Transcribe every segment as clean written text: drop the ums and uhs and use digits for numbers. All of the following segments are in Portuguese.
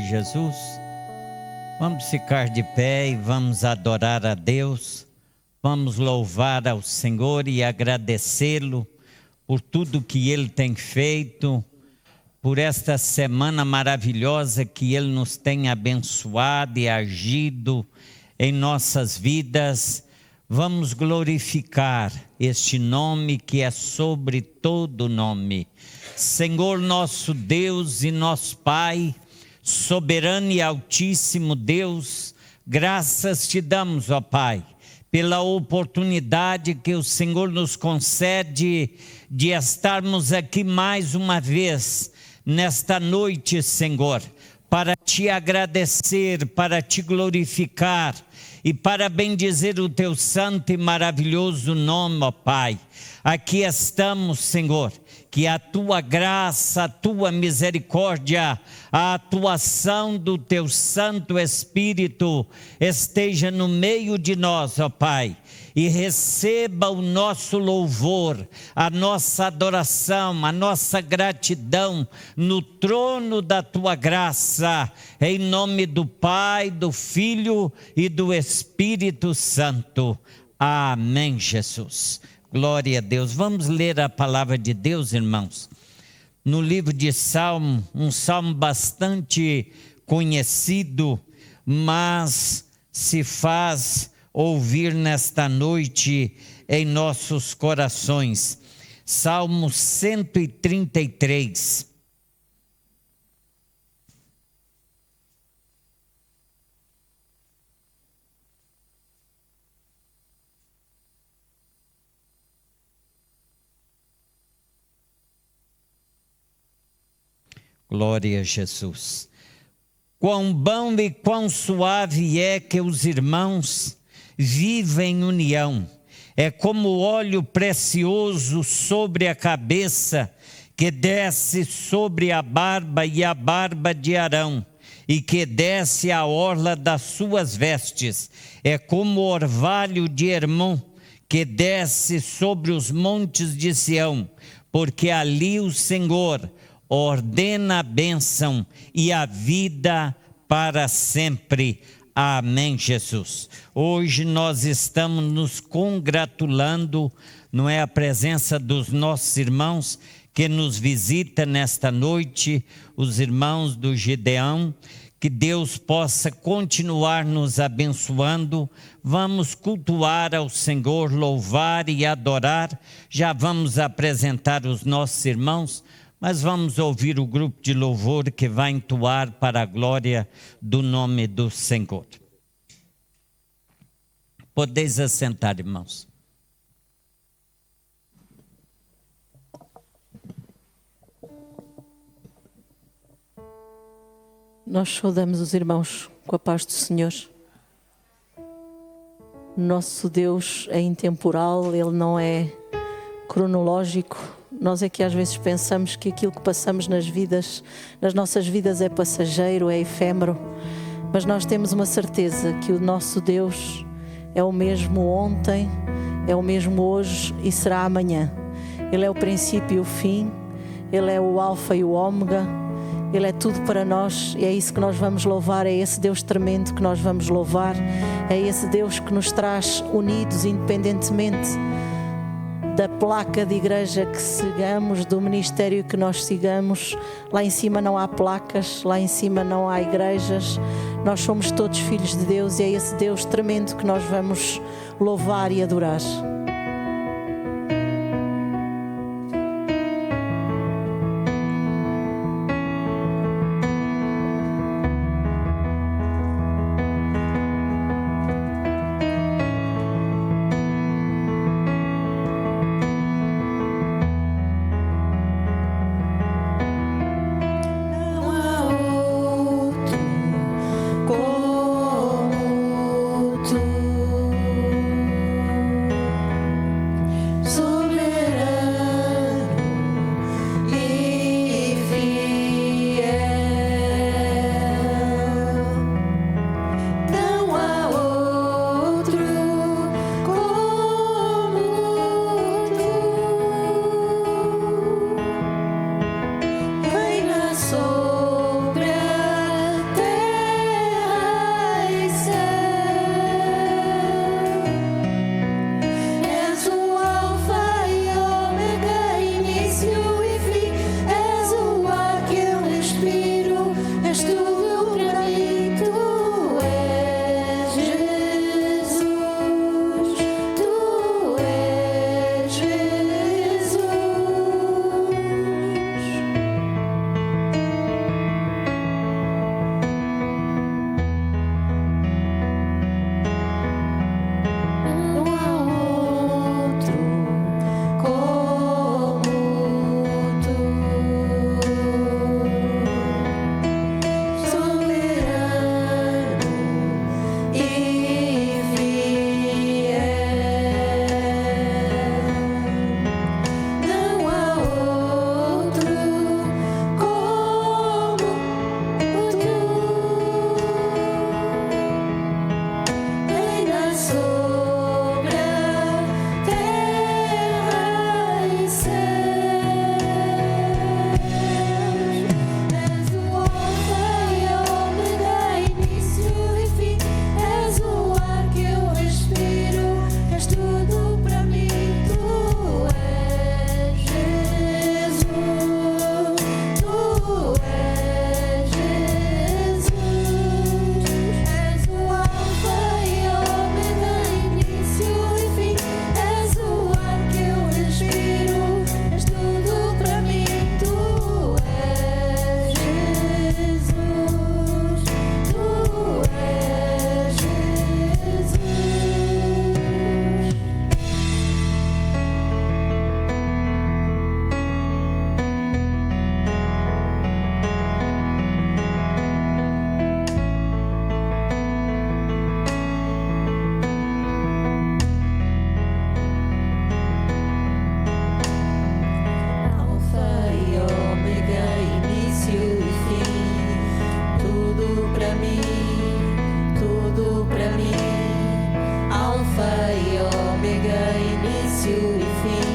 Jesus. Vamos ficar de pé e vamos adorar a Deus. Vamos louvar ao Senhor e agradecê-lo por tudo que Ele tem feito, por esta semana maravilhosa que Ele nos tem abençoado e agido em nossas vidas. Vamos glorificar este nome que é sobre todo nome. Senhor nosso Deus e nosso Pai, soberano e altíssimo Deus, graças te damos, ó Pai, pela oportunidade que o Senhor nos concede de estarmos aqui mais uma vez nesta noite, Senhor, para te agradecer, para te glorificar e para bendizer o teu santo e maravilhoso nome, ó Pai. Aqui estamos, Senhor, que a tua graça, a tua misericórdia, a atuação do teu Santo Espírito esteja no meio de nós, ó Pai, e receba o nosso louvor, a nossa adoração, a nossa gratidão no trono da tua graça, em nome do Pai, do Filho e do Espírito Santo. Amém, Jesus. Glória a Deus. Vamos ler a palavra de Deus, irmãos, no livro de Salmo, um salmo bastante conhecido, mas se faz ouvir nesta noite em nossos corações. Salmo 133. Glória a Jesus. Quão bom e quão suave é que os irmãos vivem em união. É como óleo precioso sobre a cabeça, que desce sobre a barba e a barba de Arão, e que desce a orla das suas vestes. É como o orvalho de Hermon, que desce sobre os montes de Sião, porque ali o Senhor ordena a bênção e a vida para sempre. Amém, Jesus. Hoje nós estamos nos congratulando, não é, a presença dos nossos irmãos que nos visita nesta noite, os irmãos do Gideão. Que Deus possa continuar nos abençoando. Vamos cultuar ao Senhor, louvar e adorar. Já vamos apresentar os nossos irmãos, mas vamos ouvir o grupo de louvor que vai entoar para a glória do nome do Senhor. Podeis assentar, irmãos. Nós saudamos os irmãos com a paz do Senhor. Nosso Deus é intemporal, Ele não é cronológico. Nós é que às vezes pensamos que aquilo que passamos nas nossas vidas é passageiro, é efêmero, mas nós temos uma certeza que o nosso Deus é o mesmo ontem, é o mesmo hoje e será amanhã. Ele é o princípio e o fim, Ele é o alfa e o ômega, Ele é tudo para nós e é isso que nós vamos louvar, é esse Deus tremendo que nós vamos louvar, é esse Deus que nos traz unidos independentemente da placa de igreja que sigamos, do ministério que nós sigamos. Lá em cima não há placas, lá em cima não há igrejas, nós somos todos filhos de Deus e é esse Deus tremendo que nós vamos louvar e adorar. Como tu para mim, tudo para mim. Alfa e ômega, início e fim,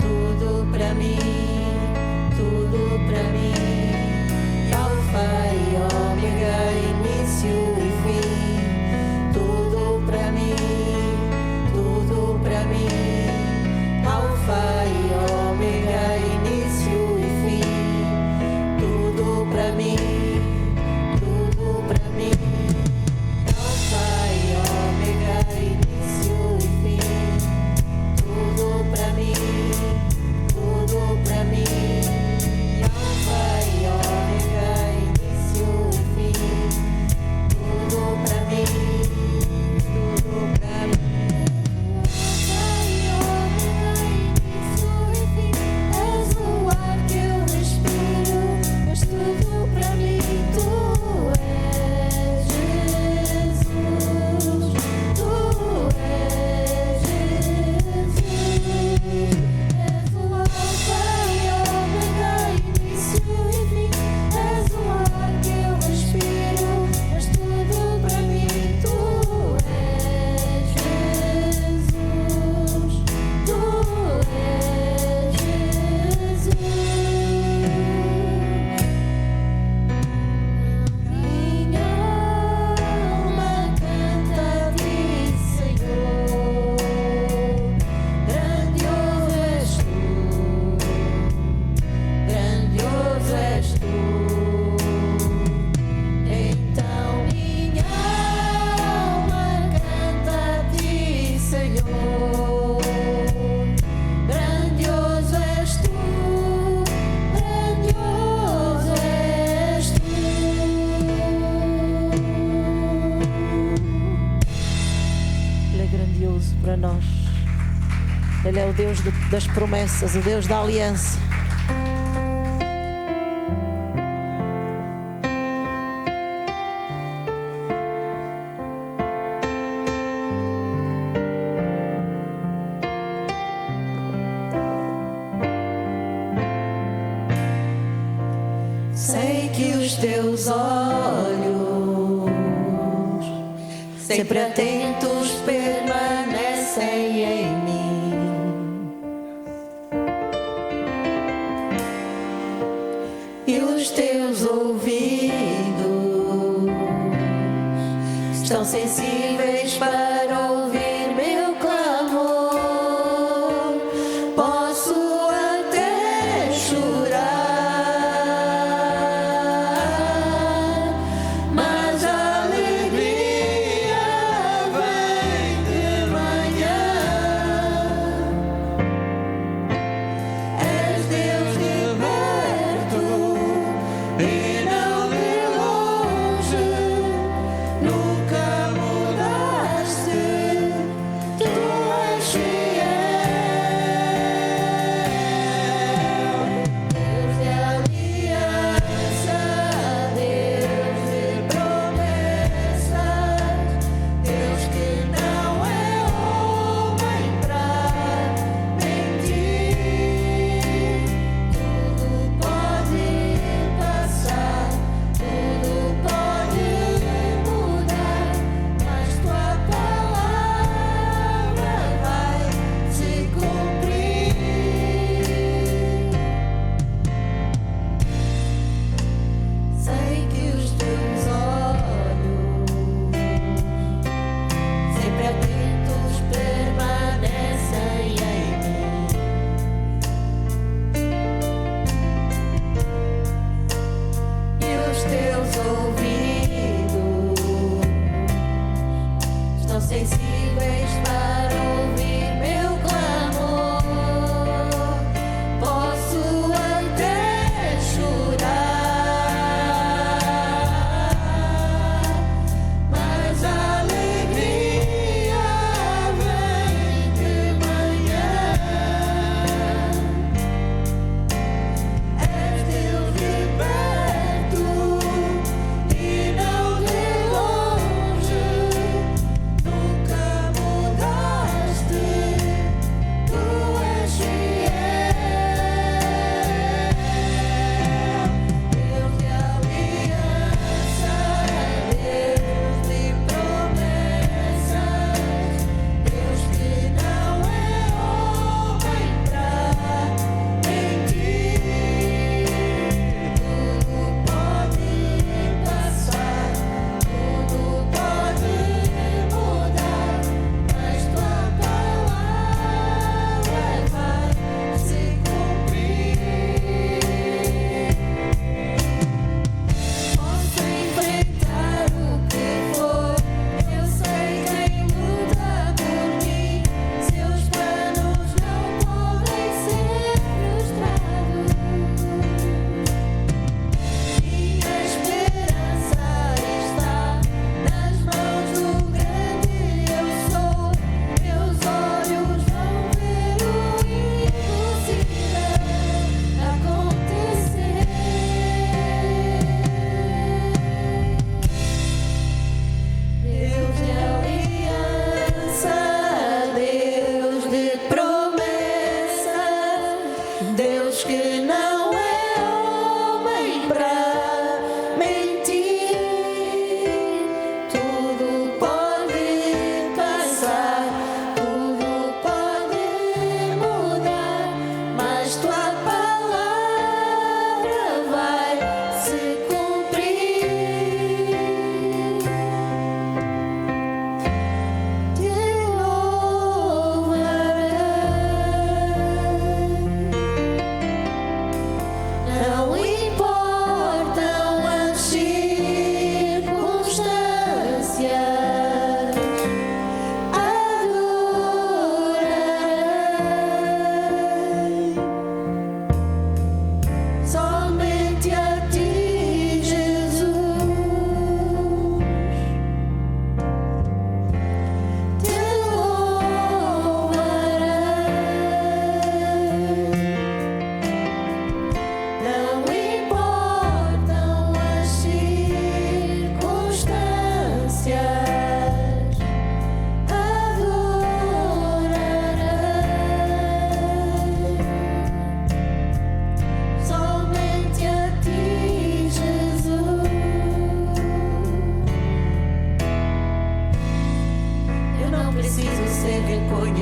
tudo para mim, tudo para mim. Alfa e ômega, início e fim, tudo para mim, tudo para mim. Alfa e ômega, início e fim, tudo para mim, tudo para mim. Alfa e ômega, início e fim, tudo para mim, tudo para mim. Alfa e ômega, início e fim, tudo para mim, tudo para mim. És o ar que eu respiro, és tudo para mim. Tu és Jesus, tu és Jesus. És o alfa e ômega, início e fim. És o ar que eu respiro, és tudo para mim. Tu és Jesus, tu és Jesus. Minha alma canta a ti, Senhor. Grandioso és tu, grandioso és tu. Então minha alma canta a ti, Senhor. Grandioso és tu, grandioso és tu. Ele é grandioso para nós. Ele é o Deus das promessas, o Deus da aliança. Sei que os teus olhos, sempre atentos, permanecem em mim. E os teus ouvidos estão sensíveis para ouvir meu clamor. Posso até chorar, mas a alegria vem de manhã. És Deus de perto e não de longe, nunca mudaste.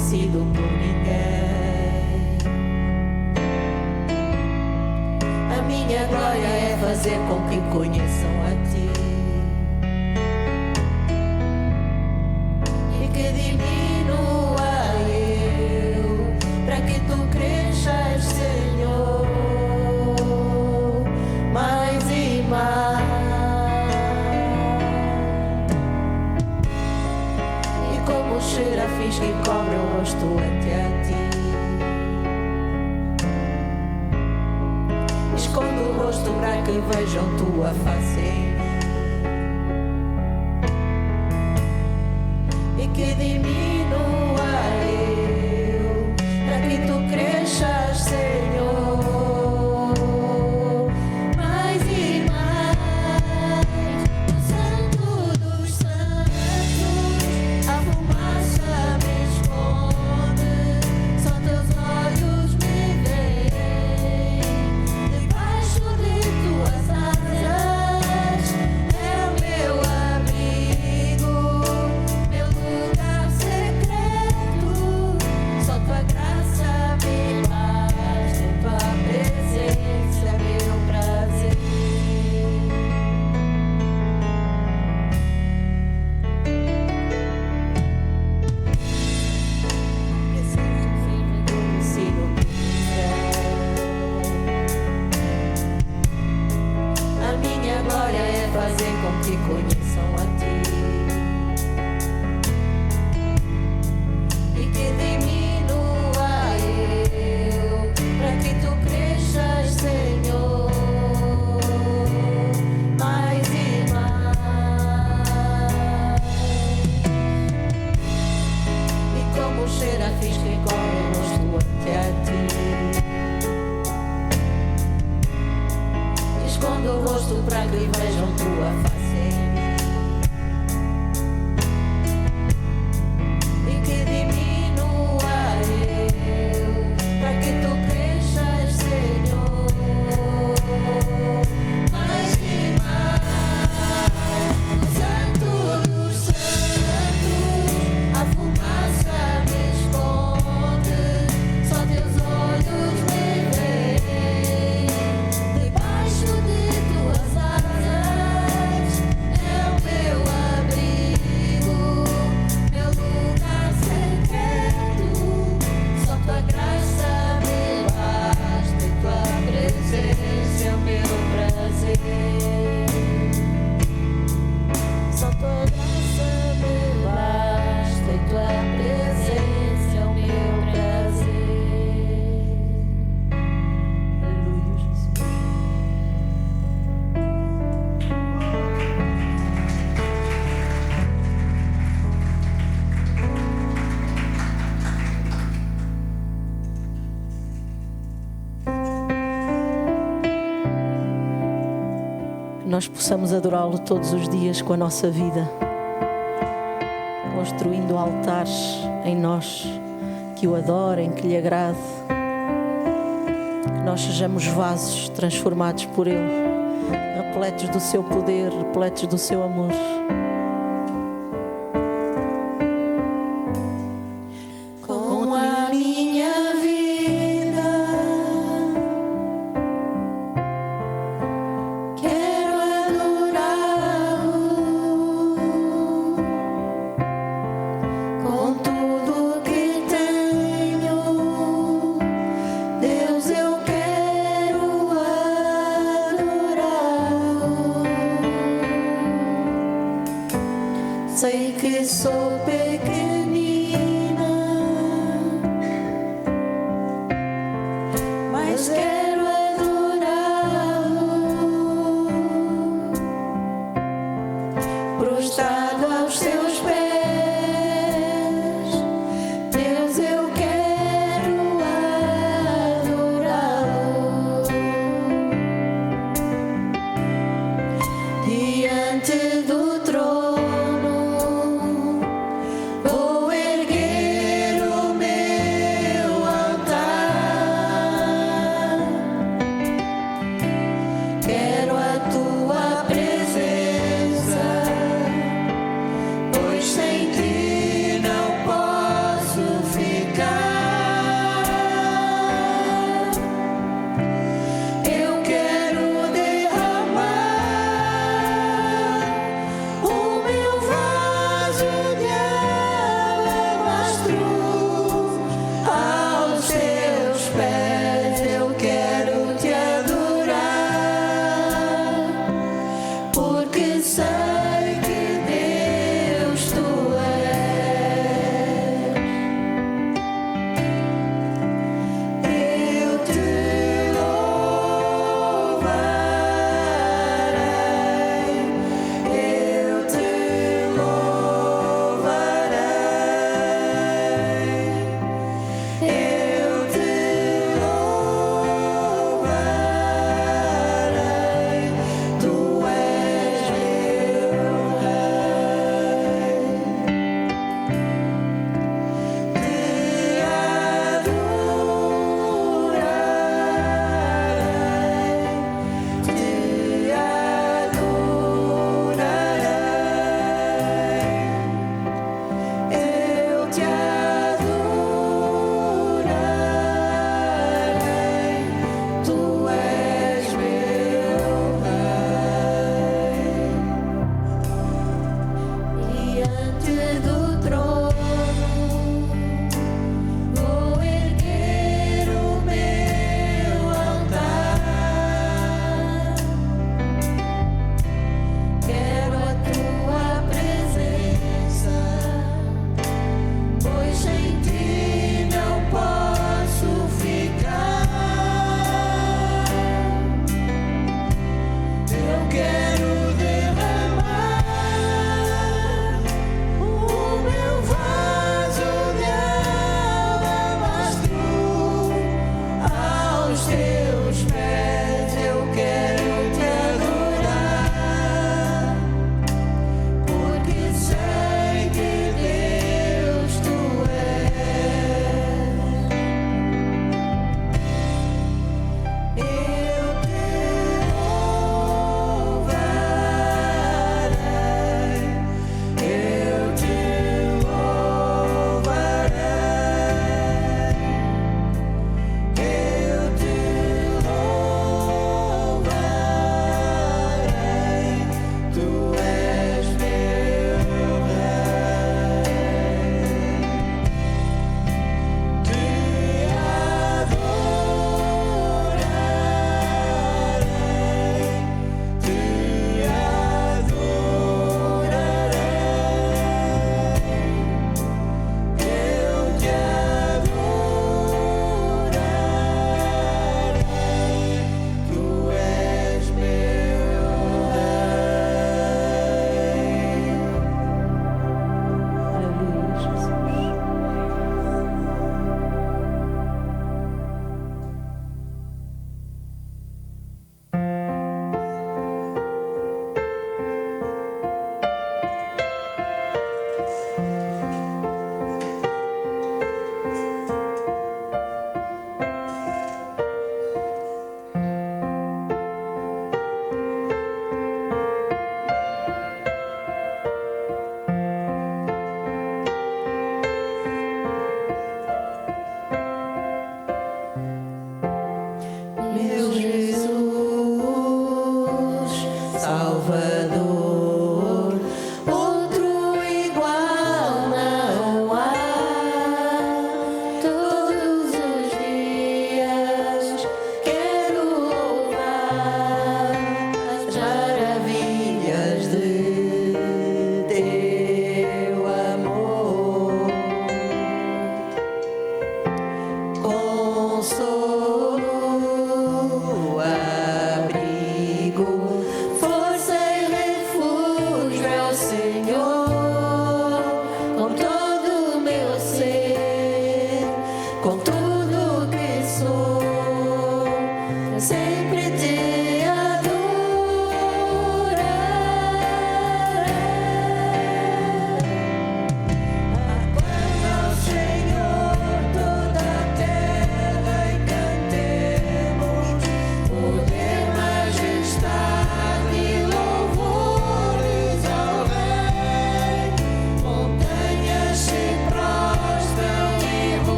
conhecido por ninguém. A minha glória é fazer com que conheçam a ti e que diminua eu, para que tu cresças, Senhor, mais e mais. E como os serafins que cobrem o rosto até a ti, esconde o rosto para que vejam tua face em mim e que diminua eu, para que tu cresças, Senhor, mais e mais. O Santo dos Santos, a fumaça me esconde, só teus olhos me veem. Debaixo de tuas asas é o meu abrigo, meu lugar secreto. Só tua graça me basta, tua presença é meu prazer. Preciso ser reconhecido por ninguém. A minha glória é fazer com que conheçam a ti e que diminua eu, para que tu cresças, Senhor, mais e mais. E como os serafins que cobrem o rosto até a ti, esconde o rosto para que vejam tua face em mim e que diminua eu, para que tu cresças, Senhor, mais e mais. O Santo dos Santos, a fumaça me esconde, só teus olhos me veem. Debaixo de tuas asas é o meu abrigo, meu lugar secreto. Só tua graça me basta e tua presença é o meu prazer. Só tua graça me basta e tua presença é o meu prazer. Aleluia, Jesus. Que nós possamos adorá-lo todos os dias com a nossa vida, construindo altares em nós que o adorem, que lhe agrade, que nós sejamos vasos transformados por Ele, repletos do seu poder, repletos do seu amor. Com a minha vida quero adorá-lo, com tudo que tenho, Deus, eu quero adorá-lo. Sei que sou pequenina, mas quero adorá-lo, prostrado aos teus pés. Deus, eu quero adorá-lo, diante do trono vou erguer o meu altar. Quero a tua presença porque sei que Deus tu és. Eu te louvarei, eu te louvarei, eu te louvarei. Tu és meu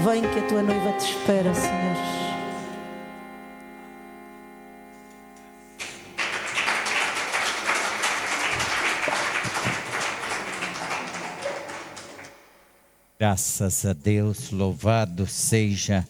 Vem que a tua noiva te espera, Senhor. Graças a Deus, louvado seja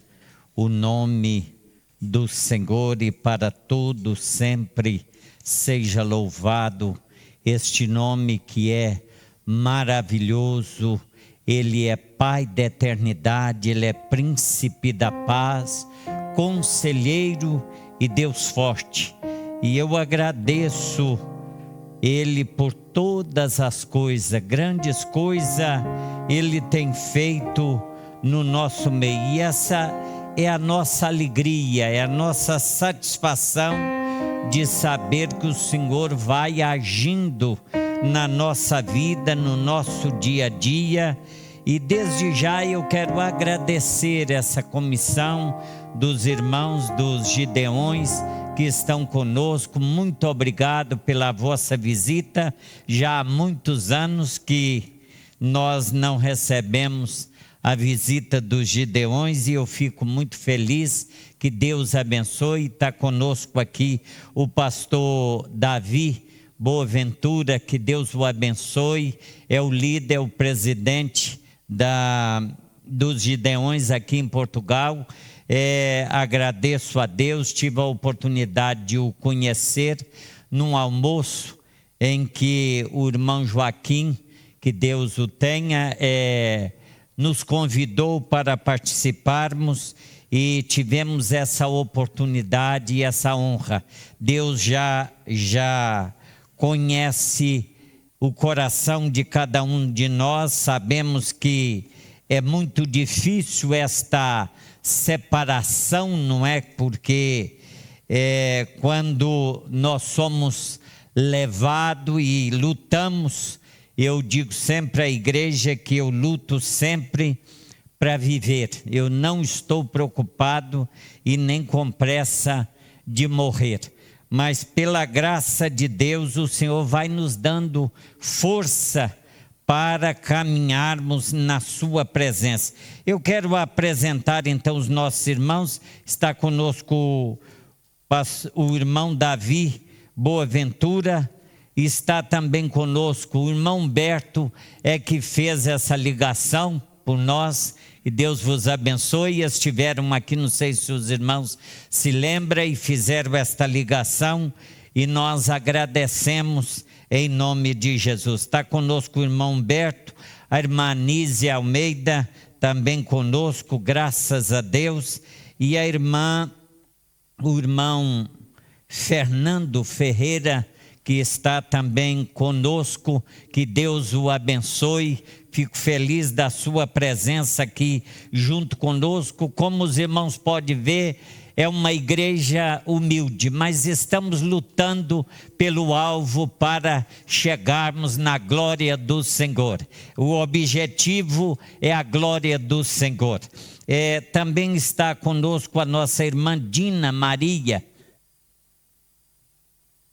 o nome do Senhor e para todos sempre seja louvado este nome que é maravilhoso. Ele é Pai da eternidade, Ele é Príncipe da paz, Conselheiro e Deus forte. E eu agradeço Ele por todas as coisas, grandes coisas Ele tem feito no nosso meio. E essa é a nossa alegria, é a nossa satisfação de saber que o Senhor vai agindo na nossa vida, no nosso dia a dia. E desde já eu quero agradecer essa comissão dos irmãos dos Gideões que estão conosco. Muito obrigado pela vossa visita. Já há muitos anos que nós não recebemos a visita dos Gideões e eu fico muito feliz. Que Deus abençoe. Está conosco aqui o pastor Davi Boaventura, que Deus o abençoe. É o líder, é o presidente dos Gideões aqui em Portugal. Agradeço a Deus, tive a oportunidade de o conhecer num almoço em que o irmão Joaquim, que Deus o tenha, nos convidou para participarmos e tivemos essa oportunidade e essa honra. Deus já conhece o coração de cada um de nós. Sabemos que é muito difícil esta separação, não é? Porque quando nós somos levados e lutamos, eu digo sempre à igreja que eu luto sempre para viver. Eu não estou preocupado e nem com pressa de morrer. Mas pela graça de Deus, o Senhor vai nos dando força para caminharmos na sua presença. Eu quero apresentar então os nossos irmãos. Está conosco o irmão Davi Boaventura está também conosco. O irmão Humberto é que fez essa ligação por nós, e Deus vos abençoe. Estiveram aqui, não sei se os irmãos se lembram, e fizeram esta ligação, e nós agradecemos em nome de Jesus. Está conosco o irmão Humberto, a irmã Anísia Almeida também conosco, graças a Deus, e o irmão Fernando Ferreira, que está também conosco. Que Deus o abençoe. Fico feliz da sua presença aqui junto conosco. Como os irmãos podem ver, é uma igreja humilde, mas estamos lutando pelo alvo para chegarmos na glória do Senhor. O objetivo é a glória do Senhor. Também está conosco a nossa irmã Dina Maria.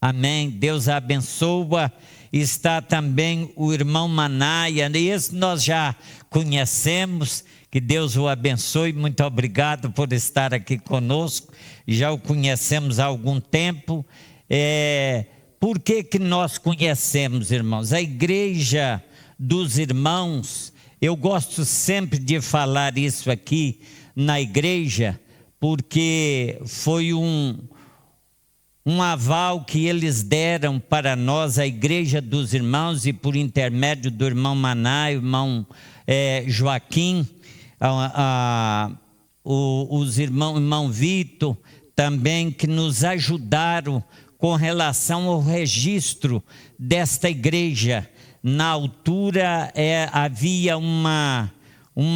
Amém, Deus a abençoa. Está também o irmão Manaia, esse nós já conhecemos. Que Deus o abençoe, muito obrigado por estar aqui conosco, já o conhecemos há algum tempo. Por que nós conhecemos, irmãos? A igreja dos irmãos, eu gosto sempre de falar isso aqui na igreja, porque foi um aval que eles deram para nós, a igreja dos irmãos, e por intermédio do irmão Maná, irmão Joaquim, os irmão Vitor, também, que nos ajudaram com relação ao registro desta igreja. Na altura havia uma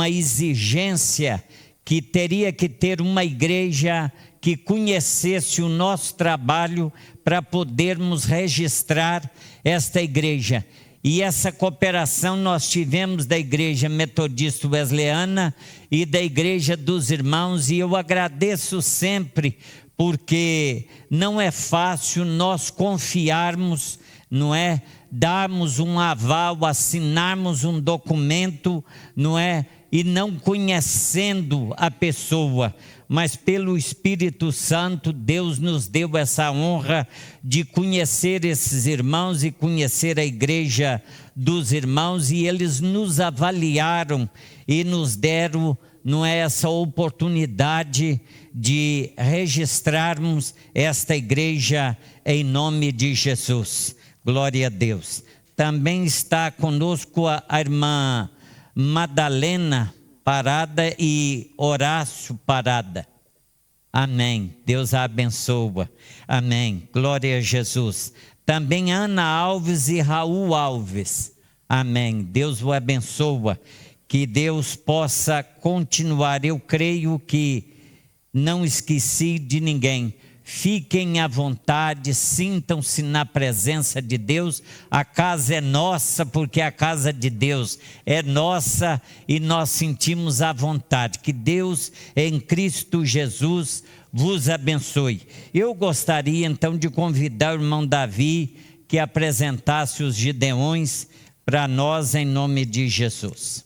exigência que teria que ter uma igreja que conhecesse o nosso trabalho para podermos registrar esta igreja. E essa cooperação nós tivemos da Igreja Metodista Wesleyana e da Igreja dos Irmãos, e eu agradeço sempre, porque não é fácil nós confiarmos, não é? Darmos um aval, assinarmos um documento, não é? E não conhecendo a pessoa, mas pelo Espírito Santo, Deus nos deu essa honra de conhecer esses irmãos e conhecer a igreja dos irmãos, e eles nos avaliaram e nos deram, não é, essa oportunidade de registrarmos esta igreja em nome de Jesus. Glória a Deus. Também está conosco a irmã Madalena Parada e Horácio Parada. Amém. Deus a abençoa. Amém. Glória a Jesus. Também Ana Alves e Raul Alves. Amém. Deus o abençoa. Que Deus possa continuar. Eu creio que não esqueci de ninguém. Fiquem à vontade, sintam-se na presença de Deus. A casa é nossa, porque a casa de Deus é nossa, e nós sentimos à vontade. Que Deus em Cristo Jesus vos abençoe. Eu gostaria então de convidar o irmão Davi que apresentasse os Gideões para nós em nome de Jesus.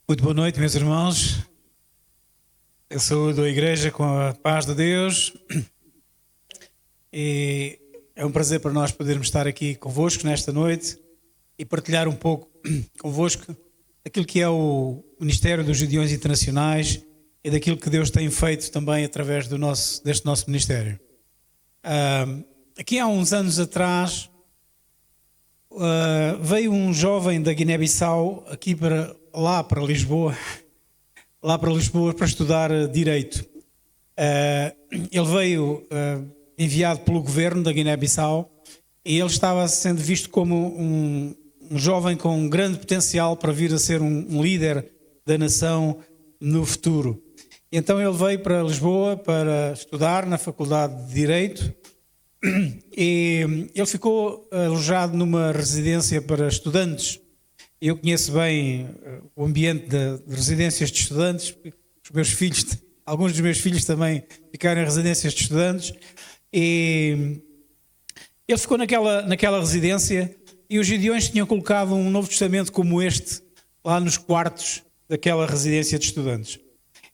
Muito boa noite, meus irmãos. Eu saúdo a igreja com a paz de Deus, e é um prazer para nós podermos estar aqui convosco nesta noite e partilhar um pouco convosco aquilo que é o Ministério dos Gideões Internacionais e daquilo que Deus tem feito também através deste nosso ministério. Aqui há uns anos atrás veio um jovem da Guiné-Bissau aqui para Lisboa para estudar Direito. Ele veio enviado pelo governo da Guiné-Bissau, e ele estava sendo visto como um jovem com um grande potencial para vir a ser um líder da nação no futuro. Então ele veio para Lisboa para estudar na Faculdade de Direito, e ele ficou alojado numa residência para estudantes. Eu conheço bem o ambiente de residências de estudantes. Os meus filhos, alguns dos meus filhos também ficaram em residências de estudantes, e Ele ficou naquela residência e os Gideões tinham colocado um Novo Testamento como este lá nos quartos daquela residência de estudantes.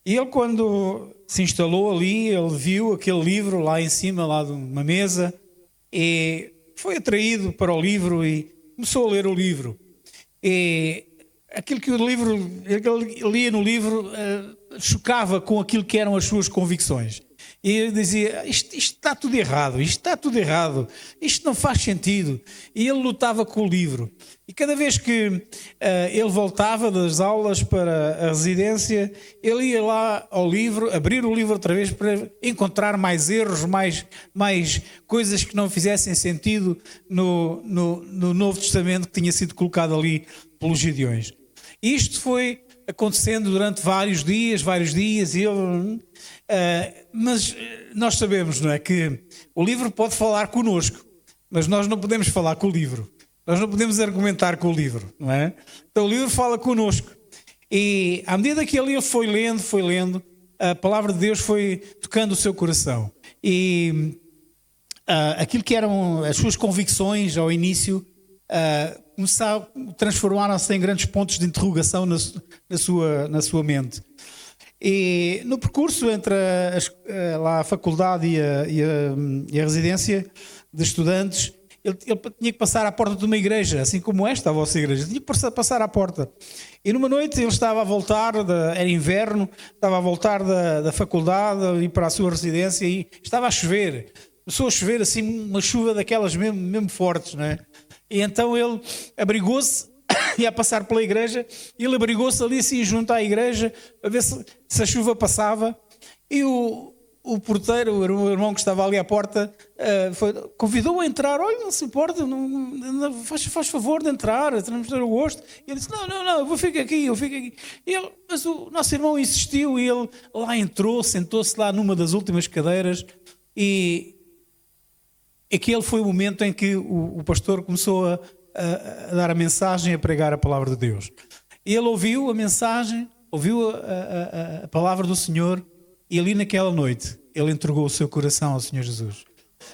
E ele, quando se instalou ali, ele viu aquele livro lá em cima, lá de uma mesa, e foi atraído para o livro e começou a ler o livro. E aquilo que ele lia no livro chocava com aquilo que eram as suas convicções. E ele dizia, isto está tudo errado, isto não faz sentido. E ele lutava com o livro. E cada vez que ele voltava das aulas para a residência, ele ia lá ao livro, abrir o livro outra vez para encontrar mais erros, mais coisas que não fizessem sentido no Novo Testamento que tinha sido colocado ali pelos Gideões. E isto foi acontecendo durante vários dias, e ele... mas nós sabemos, não é, que o livro pode falar connosco, mas nós não podemos falar com o livro. Nós não podemos argumentar com o livro, não é? Então o livro fala connosco. E à medida que ele foi lendo, a palavra de Deus foi tocando o seu coração. E aquilo que eram as suas convicções ao início começaram a transformar-se em grandes pontos de interrogação na sua mente. E no percurso entre a faculdade e a residência de estudantes, ele tinha que passar à porta de uma igreja, assim como esta, a vossa igreja. Tinha que passar à porta. E numa noite ele estava a voltar, era inverno, estava a voltar da faculdade e para a sua residência e estava a chover. Começou a chover assim, uma chuva daquelas mesmo fortes, não é? E então ele abrigou-se, ia passar pela igreja, e ele abrigou-se ali assim junto à igreja, a ver se a chuva passava, e o porteiro, o irmão que estava ali à porta, convidou-o a entrar. Olha, não se importa, faz favor de entrar, temos ter o gosto. E ele disse, não, eu fico aqui. Mas o nosso irmão insistiu e ele lá entrou, sentou-se lá numa das últimas cadeiras e aquele foi o momento em que o pastor começou a dar a mensagem, a pregar a palavra de Deus. Ele ouviu a mensagem, ouviu a palavra do Senhor e ali naquela noite ele entregou o seu coração ao Senhor Jesus.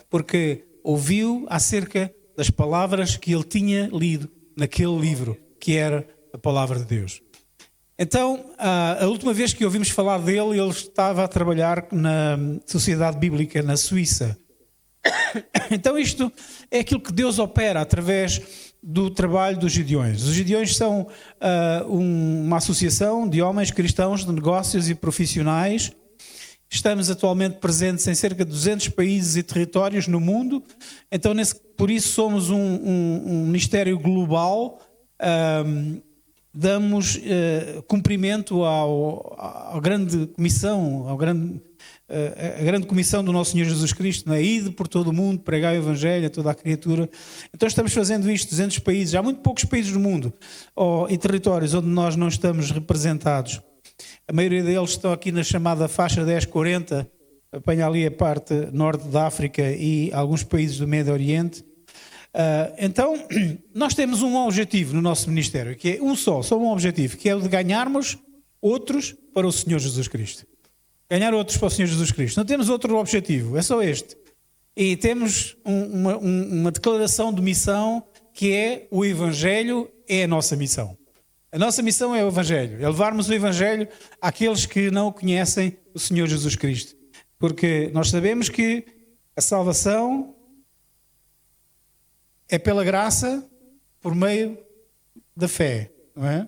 Porque ouviu acerca das palavras que ele tinha lido naquele livro, que era a palavra de Deus. Então, a última vez que ouvimos falar dele, ele estava a trabalhar na Sociedade Bíblica na Suíça. Então isto é aquilo que Deus opera através do trabalho dos Gideões. Os Gideões são uma associação de homens cristãos de negócios e profissionais. Estamos atualmente presentes em cerca de 200 países e territórios no mundo. Então por isso somos um ministério global. Damos cumprimento à grande comissão, a grande comissão do nosso Senhor Jesus Cristo, não é? Ide por todo o mundo, pregai o Evangelho a toda a criatura. Então estamos fazendo isto, 200 países. Há muito poucos países no mundo e territórios onde nós não estamos representados. A maioria deles estão aqui na chamada faixa 10-40, apanha ali a parte norte da África e alguns países do Médio Oriente. Então, nós temos um objetivo no nosso ministério, que é só um objetivo, que é o de ganharmos outros para o Senhor Jesus Cristo. Ganhar outros para o Senhor Jesus Cristo. Não temos outro objetivo, é só este. E temos uma declaração de missão que é o Evangelho é a nossa missão. A nossa missão é o Evangelho, é levarmos o Evangelho àqueles que não conhecem o Senhor Jesus Cristo. Porque nós sabemos que a salvação é pela graça por meio da fé, não é?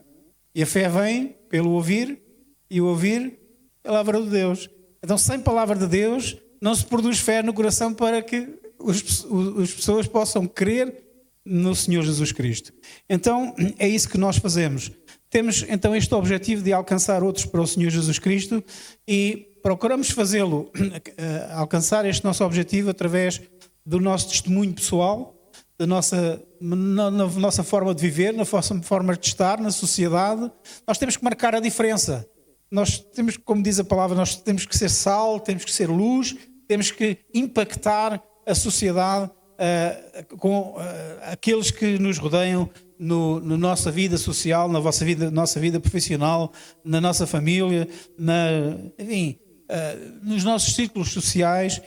E a fé vem pelo ouvir e o ouvir pela palavra de Deus. Então, sem palavra de Deus, não se produz fé no coração para que as pessoas possam crer no Senhor Jesus Cristo. Então, é isso que nós fazemos. Temos, então, este objetivo de alcançar outros para o Senhor Jesus Cristo e procuramos fazê-lo, alcançar este nosso objetivo através do nosso testemunho pessoal, na nossa forma de viver, na nossa forma de estar na sociedade. Nós temos que marcar a diferença. Nós temos, como diz a palavra, nós temos que ser sal, temos que ser luz, temos que impactar a sociedade com aqueles que nos rodeiam na nossa vida social, na nossa vida profissional, na nossa família, nos nossos círculos sociais.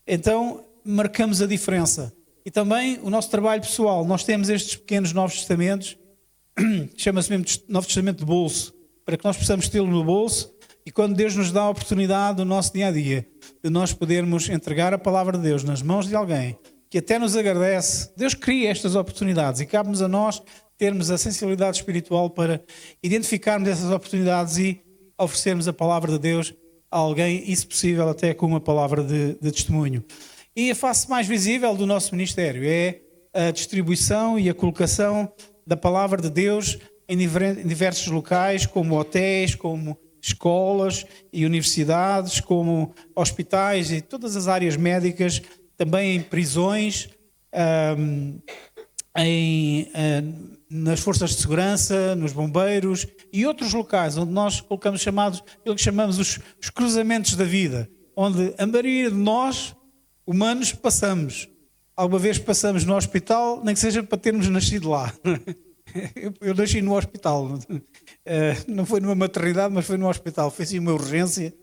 Então, marcamos a diferença. E também o nosso trabalho pessoal. Nós temos estes pequenos Novos Testamentos, chama-se mesmo Novo Testamento de bolso, para que nós possamos tê-lo no bolso e quando Deus nos dá a oportunidade no nosso dia-a-dia de nós podermos entregar a palavra de Deus nas mãos de alguém que até nos agradece, Deus cria estas oportunidades e cabe-nos a nós termos a sensibilidade espiritual para identificarmos essas oportunidades e oferecermos a palavra de Deus a alguém, e se possível até com uma palavra de testemunho. E a face mais visível do nosso ministério é a distribuição e a colocação da palavra de Deus em diversos locais, como hotéis, como escolas e universidades, como hospitais e todas as áreas médicas, também em prisões, nas forças de segurança, nos bombeiros e outros locais onde nós colocamos aquilo que chamamos os cruzamentos da vida, onde a maioria de nós, humanos, passamos. Alguma vez passamos no hospital, nem que seja para termos nascido lá. Eu nasci no hospital, não foi numa maternidade, mas foi no hospital, foi assim uma urgência.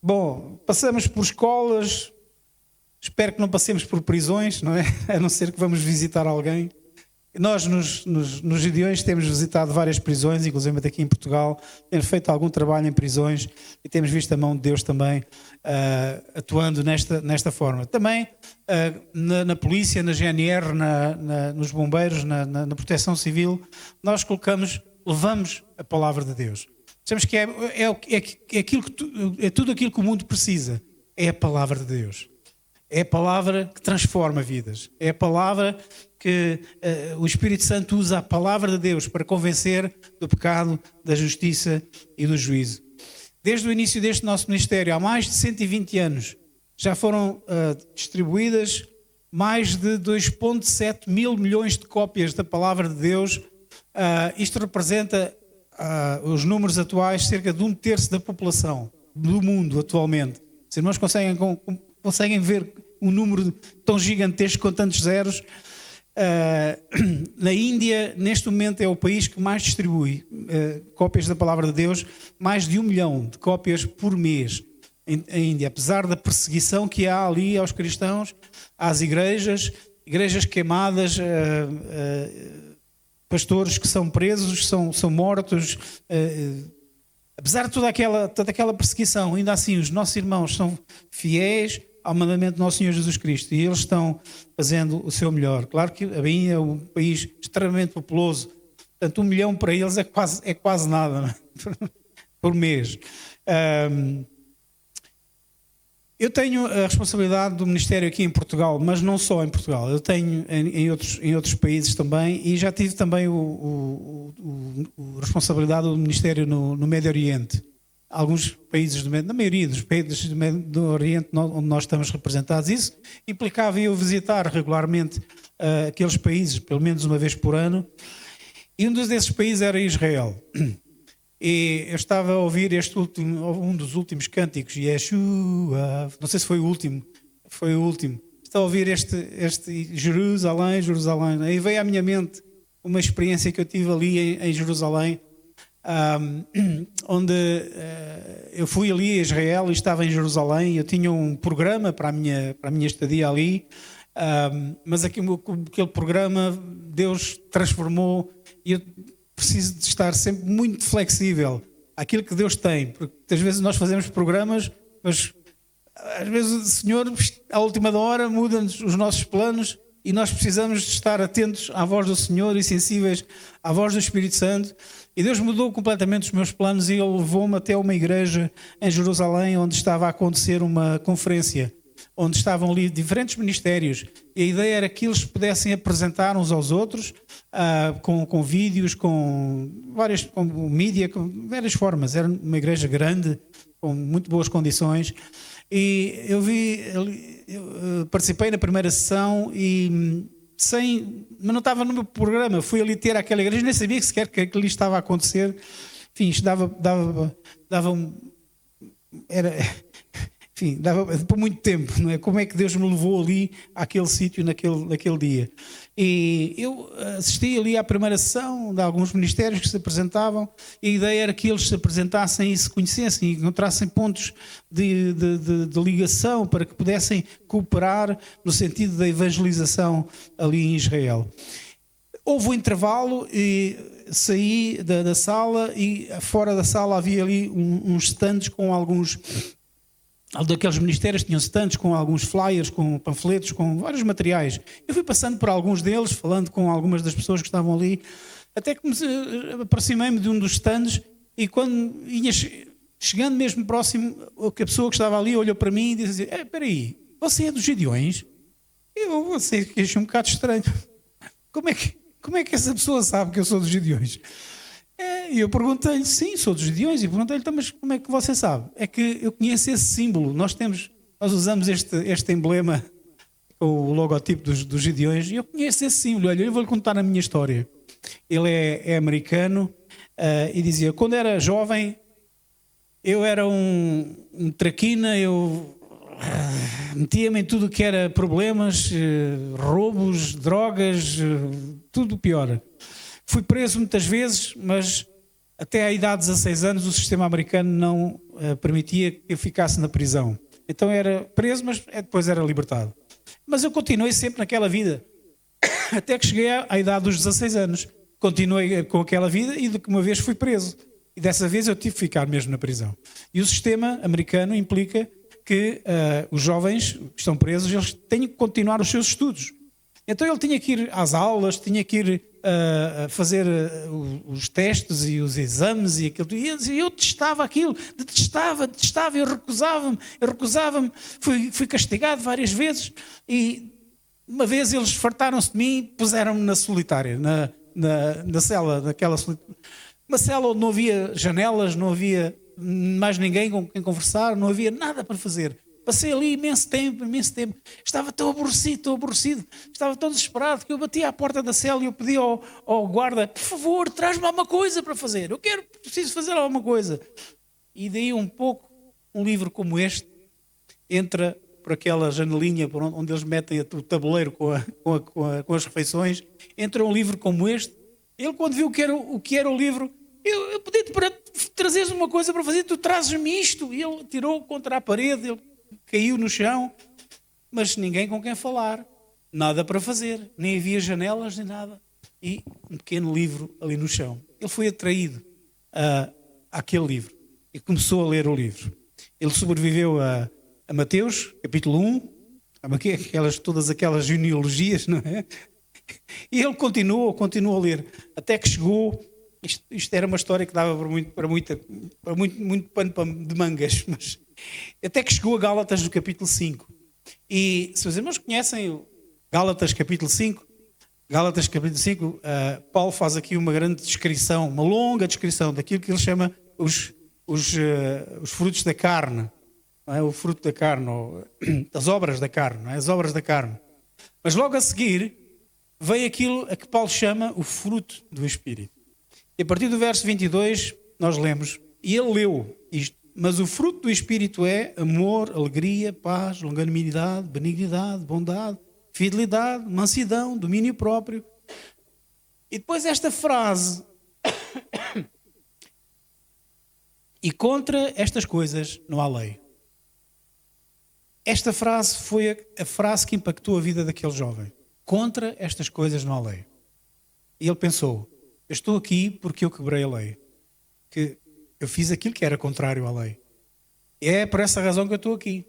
Bom, passamos por escolas, espero que não passemos por prisões, não é? A não ser que vamos visitar alguém. Nós, nos Gideões, temos visitado várias prisões, inclusive aqui em Portugal, temos feito algum trabalho em prisões e temos visto a mão de Deus também atuando nesta forma. Também na polícia, na GNR, nos bombeiros, na proteção civil, nós levamos a palavra de Deus. Sabemos que é tudo aquilo que o mundo precisa, é a palavra de Deus. É a palavra que transforma vidas. É a palavra que o Espírito Santo usa, a palavra de Deus, para convencer do pecado, da justiça e do juízo. Desde o início deste nosso ministério, há mais de 120 anos, já foram distribuídas mais de 2,7 mil milhões de cópias da palavra de Deus. Isto representa, os números atuais, cerca de 1/3 da população do mundo atualmente. Os irmãos conseguem ver um número tão gigantesco com tantos zeros. Na Índia, neste momento, é o país que mais distribui cópias da palavra de Deus, mais de 1 milhão de cópias por mês em Índia, apesar da perseguição que há ali aos cristãos, às igrejas queimadas, pastores que são presos, são mortos. Apesar de toda aquela perseguição, ainda assim os nossos irmãos são fiéis ao mandamento do nosso Senhor Jesus Cristo e eles estão fazendo o seu melhor. Claro que a Bahia é um país extremamente populoso, portanto 1 milhão para eles é quase nada, não é? Por mês. Eu tenho a responsabilidade do ministério aqui em Portugal, mas não só em Portugal. Eu tenho em outros países também e já tive também a responsabilidade do ministério no Médio Oriente. Alguns países na maioria dos países do Oriente onde nós estamos representados. Isso implicava eu visitar regularmente aqueles países, pelo menos uma vez por ano. E um desses países era Israel. E eu estava a ouvir um dos últimos cânticos, Yeshua, não sei se foi o último. Estava a ouvir este Jerusalém. Aí veio à minha mente uma experiência que eu tive ali em Jerusalém, onde eu fui ali a Israel e estava em Jerusalém. Eu tinha um programa para a minha estadia ali, mas aquele programa Deus transformou e eu preciso de estar sempre muito flexível àquilo que Deus tem, porque às vezes nós fazemos programas, mas às vezes o Senhor, à última hora, muda-nos os nossos planos e nós precisamos de estar atentos à voz do Senhor e sensíveis à voz do Espírito Santo. E Deus mudou completamente os meus planos e Ele levou-me até uma igreja em Jerusalém onde estava a acontecer uma conferência, onde estavam ali diferentes ministérios e a ideia era que eles pudessem apresentar uns aos outros com vídeos, com mídia, com várias formas. Era uma igreja grande, com muito boas condições e eu participei na primeira sessão mas não estava no meu programa. Fui ali ter aquela igreja, nem sabia sequer que aquilo estava a acontecer. Enfim, isto enfim, dava por muito tempo, não é? Como é que Deus me levou ali àquele sítio naquele dia. E eu assisti ali à primeira sessão de alguns ministérios que se apresentavam, e a ideia era que eles se apresentassem e se conhecessem, e encontrassem pontos de ligação para que pudessem cooperar no sentido da evangelização ali em Israel. Houve um intervalo e saí da sala, e fora da sala havia ali uns stands com alguns... daqueles ministérios tinham stands com alguns flyers, com panfletos, com vários materiais. Eu fui passando por alguns deles, falando com algumas das pessoas que estavam ali, até que aproximei-me de um dos stands, e quando ia chegando mesmo próximo, a pessoa que estava ali olhou para mim e disse: espera aí, você é dos Gideões? Eu achei um bocado estranho. Como é que essa pessoa sabe que eu sou dos Gideões? E eu perguntei-lhe: sim, sou dos Gideões. E perguntei-lhe: mas como é que você sabe? É que eu conheço esse símbolo. Nós usamos este emblema, o logotipo dos Gideões, e eu conheço esse símbolo. Olha, eu vou-lhe contar a minha história. Ele é americano, e dizia: quando era jovem, eu era um traquina, eu metia-me em tudo que era problemas, roubos, drogas, tudo pior. Fui preso muitas vezes, mas até à idade de 16 anos o sistema americano não permitia que eu ficasse na prisão. Então era preso, mas depois era libertado. Mas eu continuei sempre naquela vida, até que cheguei à idade dos 16 anos. Continuei com aquela vida, e de que uma vez fui preso. E dessa vez eu tive que ficar mesmo na prisão. E o sistema americano implica que os jovens que estão presos, eles têm que continuar os seus estudos. Então ele tinha que ir às aulas, tinha que ir fazer os testes e os exames e aquilo. E eu detestava aquilo, detestava, eu recusava-me, fui castigado várias vezes, e uma vez eles fartaram-se de mim, puseram-me na solitária, na cela, uma cela onde não havia janelas, não havia mais ninguém com quem conversar, não havia nada para fazer. Passei ali imenso tempo. Estava tão aborrecido. Estava tão desesperado que eu batia à porta da cela e eu pedi ao guarda: por favor, traz-me alguma coisa para fazer. Preciso fazer alguma coisa. E daí um livro como este entra por aquela janelinha por onde eles metem o tabuleiro com as refeições. Entra um livro como este. Ele, quando viu o que era o livro: eu pedi-te para trazeres uma coisa para fazer, tu trazes-me isto. E ele tirou contra a parede, ele caiu no chão, mas ninguém com quem falar, nada para fazer, nem havia janelas nem nada, e um pequeno livro ali no chão. Ele foi atraído àquele livro e começou a ler o livro. Ele sobreviveu a Mateus, capítulo 1, todas aquelas genealogias, não é? E ele continuou a ler, até que chegou. Isto era uma história que dava para muito pano de mangas, mas até que chegou a Gálatas no capítulo 5. E se os irmãos conhecem Gálatas capítulo 5, Paulo faz aqui uma grande descrição, uma longa descrição daquilo que ele chama os frutos da carne, não é? O fruto da carne, ou as obras da carne, não é? As obras da carne. Mas logo a seguir vem aquilo a que Paulo chama o fruto do Espírito. E a partir do verso 22 nós lemos, e ele leu isto: mas o fruto do Espírito é amor, alegria, paz, longanimidade, benignidade, bondade, fidelidade, mansidão, domínio próprio. E depois esta frase: e contra estas coisas não há lei. Esta frase foi a frase que impactou a vida daquele jovem. Contra estas coisas não há lei. E ele pensou: eu estou aqui porque eu quebrei a lei, que eu fiz aquilo que era contrário à lei. É por essa razão que eu estou aqui.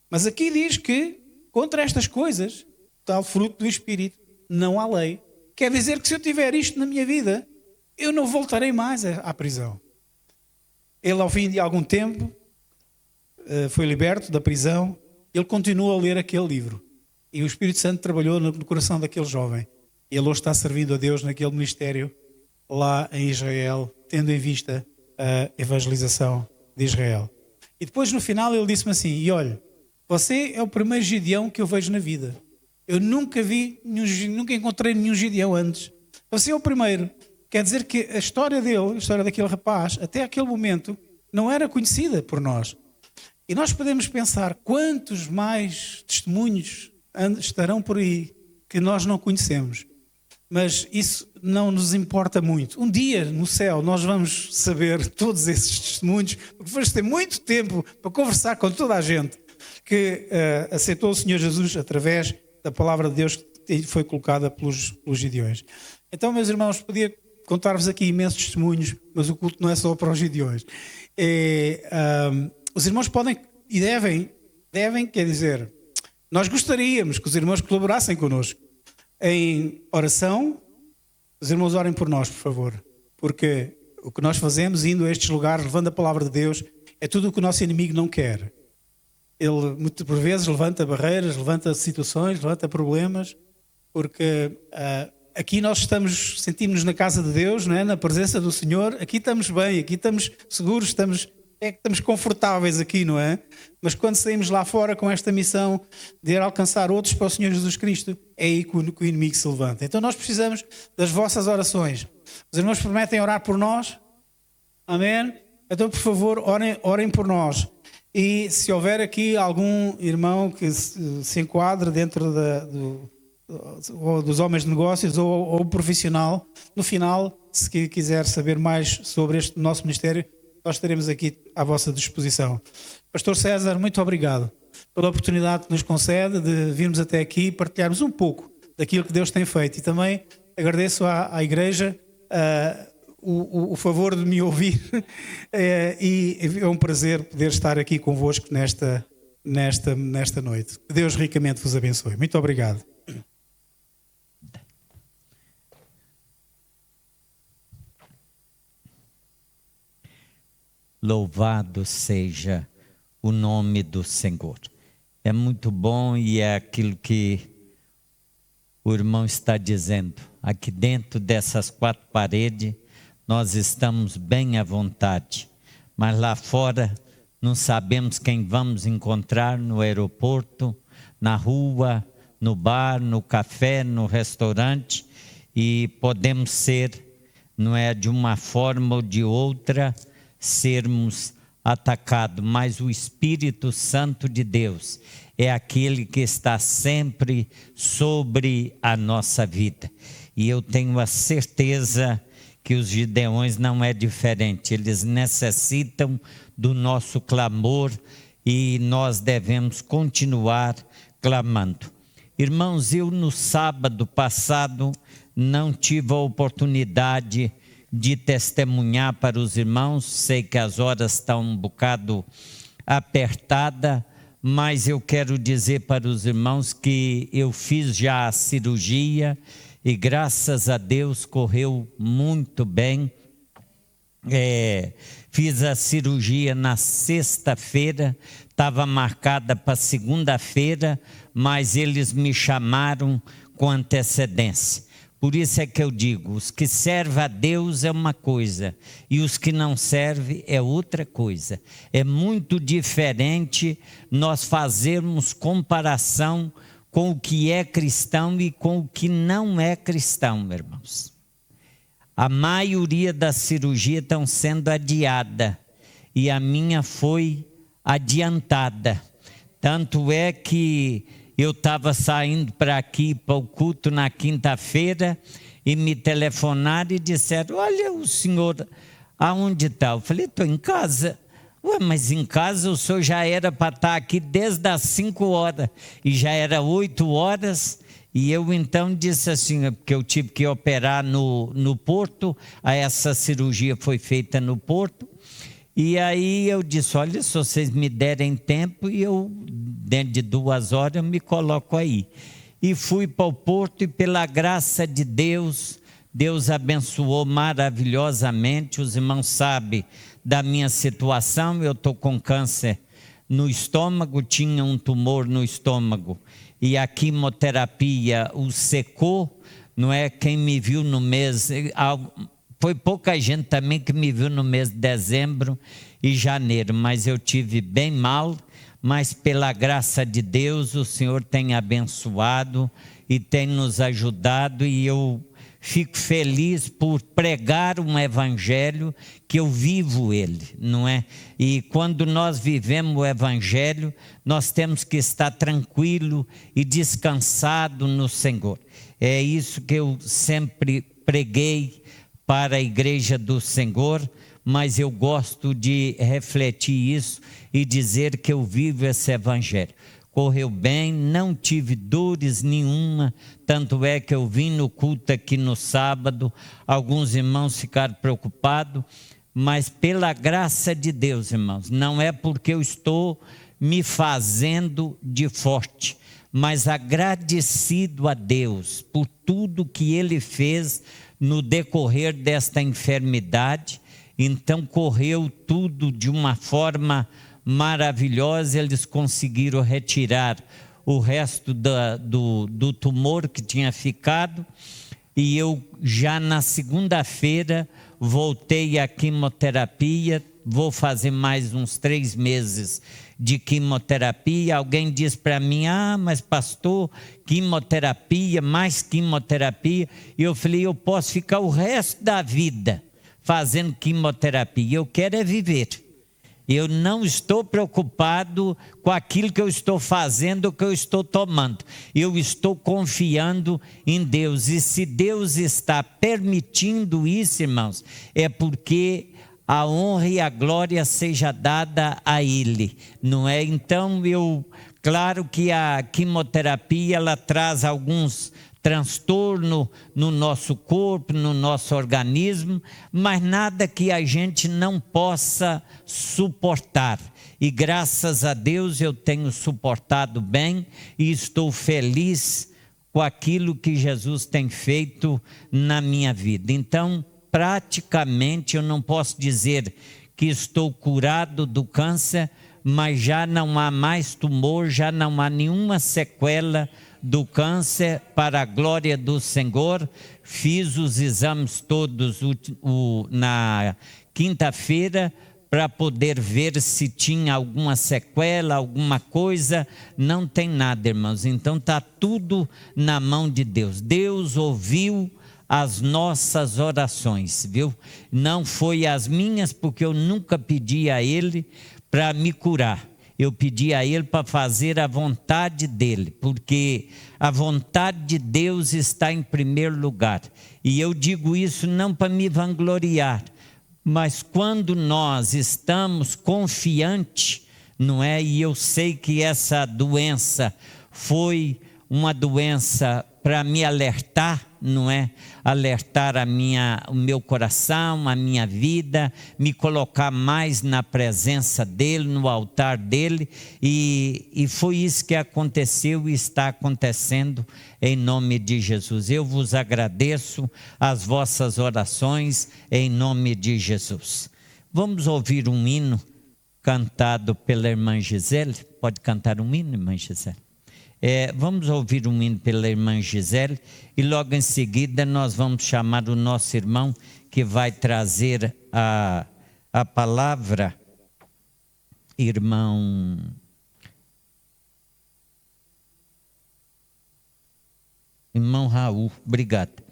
Mas aqui diz que contra estas coisas, tal fruto do Espírito, não há lei. Quer dizer que se eu tiver isto na minha vida, eu não voltarei mais à prisão. Ele, ao fim de algum tempo, foi liberto da prisão. Ele continuou a ler aquele livro. E o Espírito Santo trabalhou no coração daquele jovem. Ele hoje está servindo a Deus naquele ministério lá em Israel, tendo em vista a evangelização de Israel. E depois no final ele disse-me assim: e olha, você é o primeiro Gideão que eu vejo na vida. Eu nunca encontrei nenhum Gideão antes. Você é o primeiro. Quer dizer que a história dele, a história daquele rapaz, até aquele momento, não era conhecida por nós. E nós podemos pensar quantos mais testemunhos estarão por aí que nós não conhecemos. Mas isso não nos importa muito. Um dia no céu nós vamos saber todos esses testemunhos, porque vamos ter muito tempo para conversar com toda a gente que aceitou o Senhor Jesus através da palavra de Deus que foi colocada pelos Gideões. Então, meus irmãos, podia contar-vos aqui imensos testemunhos, mas o culto não é só para os Gideões. Os irmãos podem e devem, quer dizer, nós gostaríamos que os irmãos colaborassem connosco em oração. Os irmãos orem por nós, por favor, porque o que nós fazemos indo a estes lugares, levando a palavra de Deus, é tudo o que o nosso inimigo não quer. Ele, muitas por vezes, levanta barreiras, levanta situações, levanta problemas, porque aqui nós sentimos-nos na casa de Deus, não é? Na presença do Senhor. Aqui estamos bem, aqui estamos seguros, estamos confortáveis aqui, não é? Mas quando saímos lá fora com esta missão de ir alcançar outros para o Senhor Jesus Cristo, é aí que o inimigo se levanta. Então nós precisamos das vossas orações. Os irmãos prometem orar por nós? Amém? Então, por favor, orem por nós. E se houver aqui algum irmão que se enquadre dentro dos homens de negócios ou profissional, no final, se quiser saber mais sobre este nosso ministério, nós estaremos aqui à vossa disposição. Pastor César, muito obrigado pela oportunidade que nos concede de virmos até aqui e partilharmos um pouco daquilo que Deus tem feito. E também agradeço à Igreja o favor de me ouvir e é um prazer poder estar aqui convosco nesta noite. Que Deus ricamente vos abençoe. Muito obrigado. Louvado seja o nome do Senhor. É muito bom e é aquilo que o irmão está dizendo. Aqui dentro dessas quatro paredes, nós estamos bem à vontade. Mas lá fora, não sabemos quem vamos encontrar no aeroporto, na rua, no bar, no café, no restaurante. E podemos ser, não é de uma forma ou de outra, sermos atacados, mas o Espírito Santo de Deus é aquele que está sempre sobre a nossa vida. E eu tenho a certeza que os Gideões não é diferente. Eles necessitam do nosso clamor e nós devemos continuar clamando. Irmãos, eu no sábado passado não tive a oportunidade de testemunhar para os irmãos. Sei que as horas estão um bocado apertadas, mas eu quero dizer para os irmãos que eu fiz já a cirurgia e graças a Deus correu muito bem. Fiz a cirurgia na sexta-feira, estava marcada para segunda-feira, mas eles me chamaram com antecedência. Por isso é que eu digo, os que servem a Deus é uma coisa e os que não servem é outra coisa. É muito diferente nós fazermos comparação com o que é cristão e com o que não é cristão, meus irmãos. A maioria das cirurgias estão sendo adiada e a minha foi adiantada. Tanto é que eu estava saindo para aqui, para o culto na quinta-feira, e me telefonaram e disseram, olha o senhor, aonde está? Eu falei, estou em casa. Ué, mas em casa o senhor já era para estar aqui desde as 5 horas, e já era 8 horas, e eu então disse assim, porque eu tive que operar no Porto, essa cirurgia foi feita no Porto, e aí eu disse, olha, se vocês me derem tempo, e eu, dentro de 2 horas, eu me coloco aí. E fui para o Porto e pela graça de Deus, Deus abençoou maravilhosamente. Os irmãos sabem da minha situação, eu estou com câncer no estômago, tinha um tumor no estômago e a quimioterapia o secou, não é? Quem me viu no mês... Foi pouca gente também que me viu no mês de dezembro e janeiro, mas eu tive bem mal, mas pela graça de Deus o Senhor tem abençoado e tem nos ajudado e eu fico feliz por pregar um evangelho que eu vivo ele, não é? E quando nós vivemos o evangelho, nós temos que estar tranquilo e descansado no Senhor. É isso que eu sempre preguei para a igreja do Senhor, mas eu gosto de refletir isso e dizer que eu vivo esse evangelho. Correu bem, não tive dores nenhuma, tanto é que eu vim no culto aqui no sábado, alguns irmãos ficaram preocupados, mas pela graça de Deus, irmãos, não é porque eu estou me fazendo de forte, mas agradecido a Deus por tudo que Ele fez no decorrer desta enfermidade. Então correu tudo de uma forma maravilhosa, eles conseguiram retirar o resto do tumor que tinha ficado, e eu já na segunda-feira voltei à quimioterapia, vou fazer mais uns 3 meses de quimioterapia. Alguém diz para mim, mas pastor, quimioterapia, mais quimioterapia, e eu falei, eu posso ficar o resto da vida fazendo quimioterapia, eu quero é viver. Eu não estou preocupado com aquilo que eu estou fazendo, que eu estou tomando. Eu estou confiando em Deus. E se Deus está permitindo isso, irmãos, é porque a honra e a glória seja dada a Ele, não é? Então, claro que a quimioterapia, ela traz alguns transtorno no nosso corpo, no nosso organismo, mas nada que a gente não possa suportar. E graças a Deus eu tenho suportado bem e estou feliz com aquilo que Jesus tem feito na minha vida. Então, praticamente eu não posso dizer que estou curado do câncer, mas já não há mais tumor, já não há nenhuma sequela do câncer, para a glória do Senhor. Fiz os exames todos na quinta-feira para poder ver se tinha alguma sequela, alguma coisa. Não tem nada, irmãos. Então está tudo na mão de Deus. Deus ouviu as nossas orações, viu? Não foi as minhas, porque eu nunca pedi a Ele para me curar. Eu pedi a Ele para fazer a vontade dEle, porque a vontade de Deus está em primeiro lugar. E eu digo isso não para me vangloriar, mas quando nós estamos confiantes, não é? E eu sei que essa doença foi uma doença para me alertar, não é? Alertar o meu coração, a minha vida, me colocar mais na presença dEle, no altar dEle, e foi isso que aconteceu e está acontecendo em nome de Jesus. Eu vos agradeço as vossas orações em nome de Jesus. Vamos ouvir um hino cantado pela irmã Gisele. Pode cantar um hino, irmã Gisele? Vamos ouvir um hino pela irmã Gisele e logo em seguida nós vamos chamar o nosso irmão que vai trazer a palavra, irmão Raul, obrigado.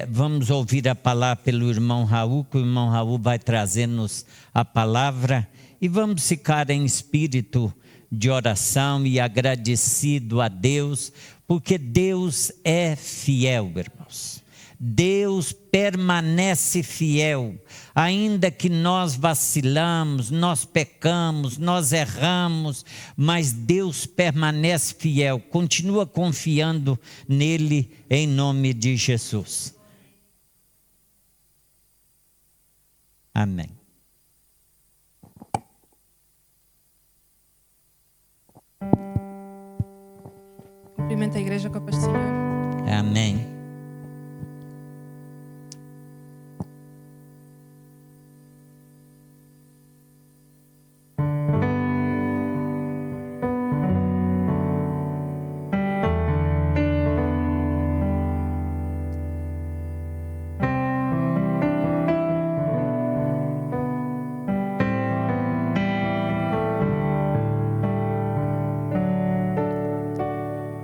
Vamos ouvir a palavra pelo irmão Raul, que o irmão Raul vai trazer-nos a palavra, e vamos ficar em espírito de oração e agradecido a Deus, porque Deus é fiel, irmãos. Deus permanece fiel, ainda que nós vacilamos, nós pecamos, nós erramos, mas Deus permanece fiel, continua confiando nele em nome de Jesus. Amém. Cumprimenta a igreja com a paz do Senhor. Amém.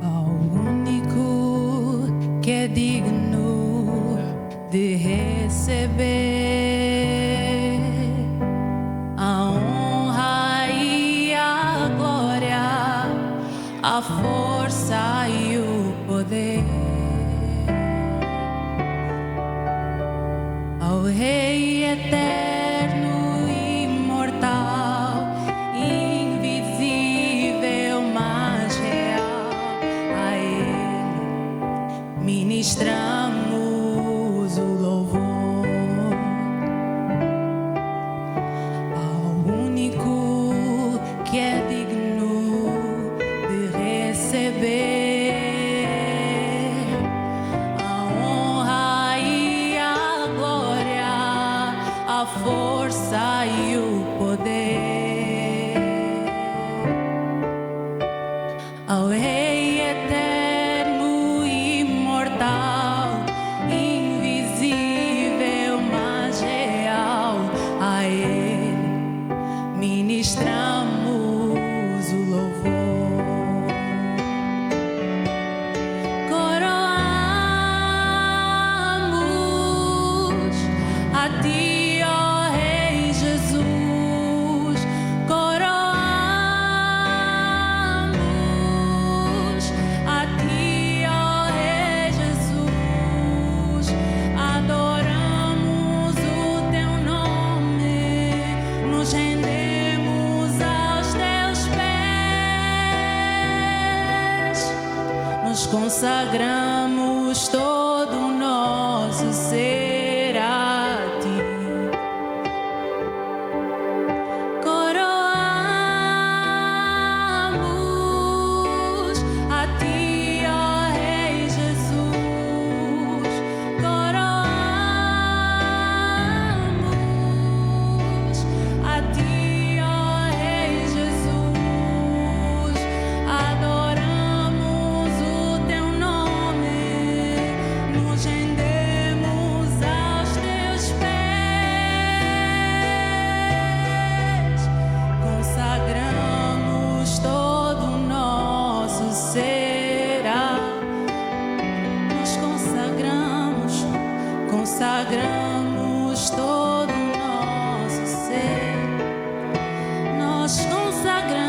Ao único que é digno de receber a honra e a glória, a força e o poder ao Rei eterno, imortal, invisível, mas real. A Ele ministramos o louvor, ao único que é digno de receber a honra e a glória, a força e o poder ao Rei eterno, imortal, invisível, mas real. A Ele ministramos o louvor. Coroamos a Ti, ó Rei Jesus. Coroamos a Ti, ó Rei Jesus. Adoramos o Teu nome, nos rendemos aos Teus pés, nos consagramos todo o nosso ser a Ti. Coroamos a Ti, ó Rei Jesus. Coroamos a Ti, ó Rei Jesus. Adoramos o Teu nome, nos rendemos aos Teus pés, consagramos todo o nosso ser a nos consagramos todo o nosso ser, nós consagramos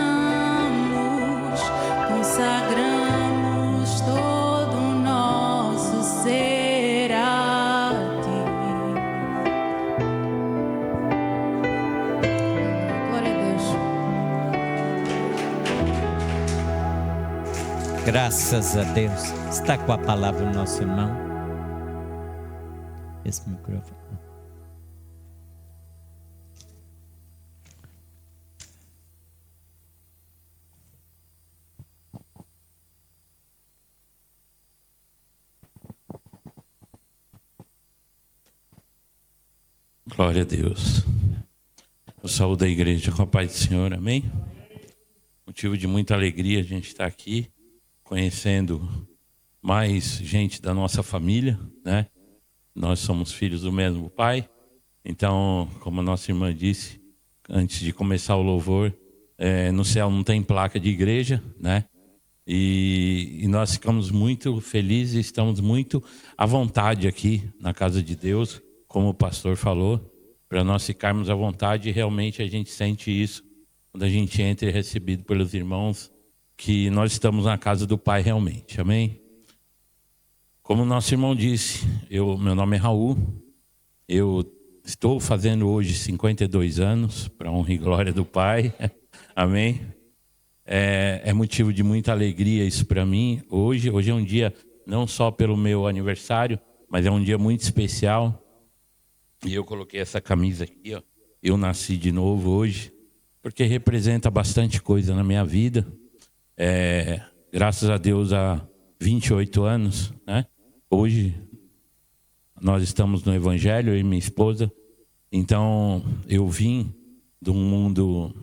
todo o nosso ser a Ti. Glória a Deus. Graças a Deus. Está com a palavra o nosso irmão? Esse microfone. Glória a Deus. Eu saúdo a igreja com a paz do Senhor, amém? Motivo de muita alegria a gente estar aqui, conhecendo mais gente da nossa família, né? Nós somos filhos do mesmo Pai. Então, como a nossa irmã disse, antes de começar o louvor, no céu não tem placa de igreja, né? E nós ficamos muito felizes, estamos muito à vontade aqui na casa de Deus, como o pastor falou, para nós ficarmos à vontade. E realmente a gente sente isso quando a gente entra e é recebido pelos irmãos, que nós estamos na casa do Pai realmente, amém? Como o nosso irmão disse, meu nome é Raul, eu estou fazendo hoje 52 anos, para honra e glória do Pai, amém? É motivo de muita alegria isso para mim. Hoje é um dia, não só pelo meu aniversário, mas é um dia muito especial. E eu coloquei essa camisa aqui, ó. Eu nasci de novo hoje, porque representa bastante coisa na minha vida. Graças a Deus, há 28 anos, né? Hoje nós estamos no Evangelho, eu e minha esposa. Então eu vim do mundo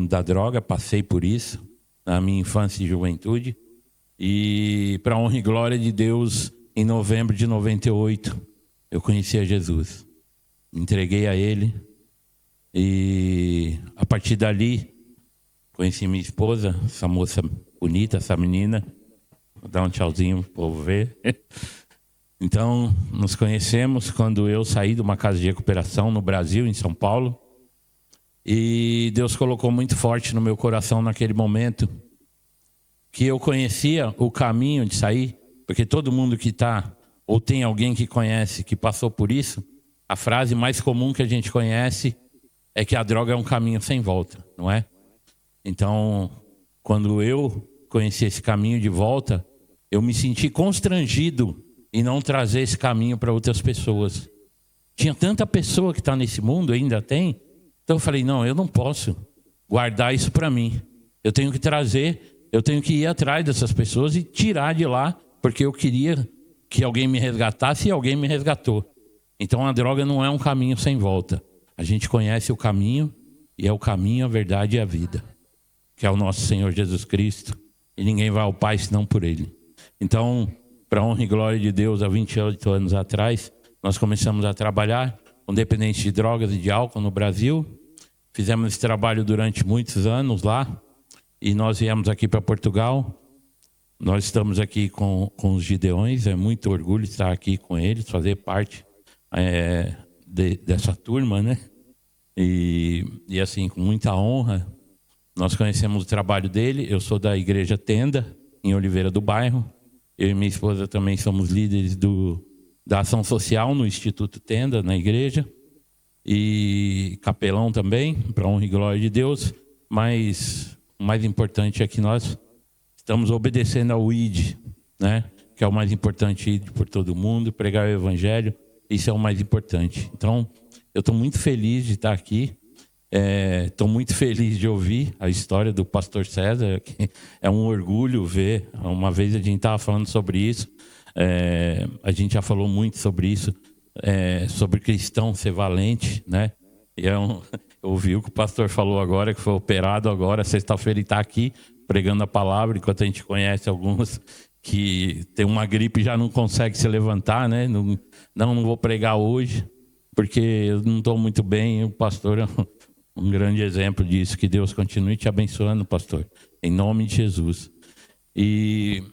da droga, passei por isso na minha infância e juventude. E para honra e glória de Deus, em novembro de 98, eu conheci a Jesus. Me entreguei a Ele. E a partir dali, conheci minha esposa, essa moça bonita, essa menina. Vou dar um tchauzinho para o povo ver. Então, nos conhecemos quando eu saí de uma casa de recuperação no Brasil, em São Paulo. E Deus colocou muito forte no meu coração naquele momento que eu conhecia o caminho de sair, porque todo mundo que está, ou tem alguém que conhece, que passou por isso, a frase mais comum que a gente conhece é que a droga é um caminho sem volta, não é? Então, quando eu conheci esse caminho de volta, eu me senti constrangido em não trazer esse caminho para outras pessoas. Tinha tanta pessoa que está nesse mundo, ainda tem, então eu falei, não, eu não posso guardar isso para mim. Eu tenho que trazer, eu tenho que ir atrás dessas pessoas e tirar de lá, porque eu queria que alguém me resgatasse e alguém me resgatou. Então a droga não é um caminho sem volta. A gente conhece o caminho e é o caminho, a verdade e a vida, que é o nosso Senhor Jesus Cristo. E ninguém vai ao Pai senão por Ele. Então, para a honra e glória de Deus, há 28 anos atrás, nós começamos a trabalhar com dependentes de drogas e de álcool no Brasil. Fizemos esse trabalho durante muitos anos lá. E nós viemos aqui para Portugal. Nós estamos aqui com os Gideões. É muito orgulho estar aqui com eles, fazer parte dessa turma, né? E assim, com muita honra, nós conhecemos o trabalho dele. Eu sou da Igreja Tenda, em Oliveira do Bairro. Eu e minha esposa também somos líderes da ação social no Instituto Tenda, na igreja. E capelão também, para honra e glória de Deus. Mas o mais importante é que nós estamos obedecendo ao ID, né? Que é o mais importante, ir por todo mundo, pregar o Evangelho. Isso é o mais importante. Então, eu estou muito feliz de estar aqui. Estou muito feliz de ouvir a história do pastor César, que é um orgulho ver. Uma vez a gente estava falando sobre isso, a gente já falou muito sobre isso, sobre cristão ser valente, né? E eu ouvi o que o pastor falou agora, que foi operado agora, sexta-feira, e está aqui pregando a palavra, enquanto a gente conhece alguns que tem uma gripe e já não consegue se levantar, né? Não vou pregar hoje, porque eu não estou muito bem. O pastor é um grande exemplo disso. Que Deus continue te abençoando, pastor, em nome de Jesus. E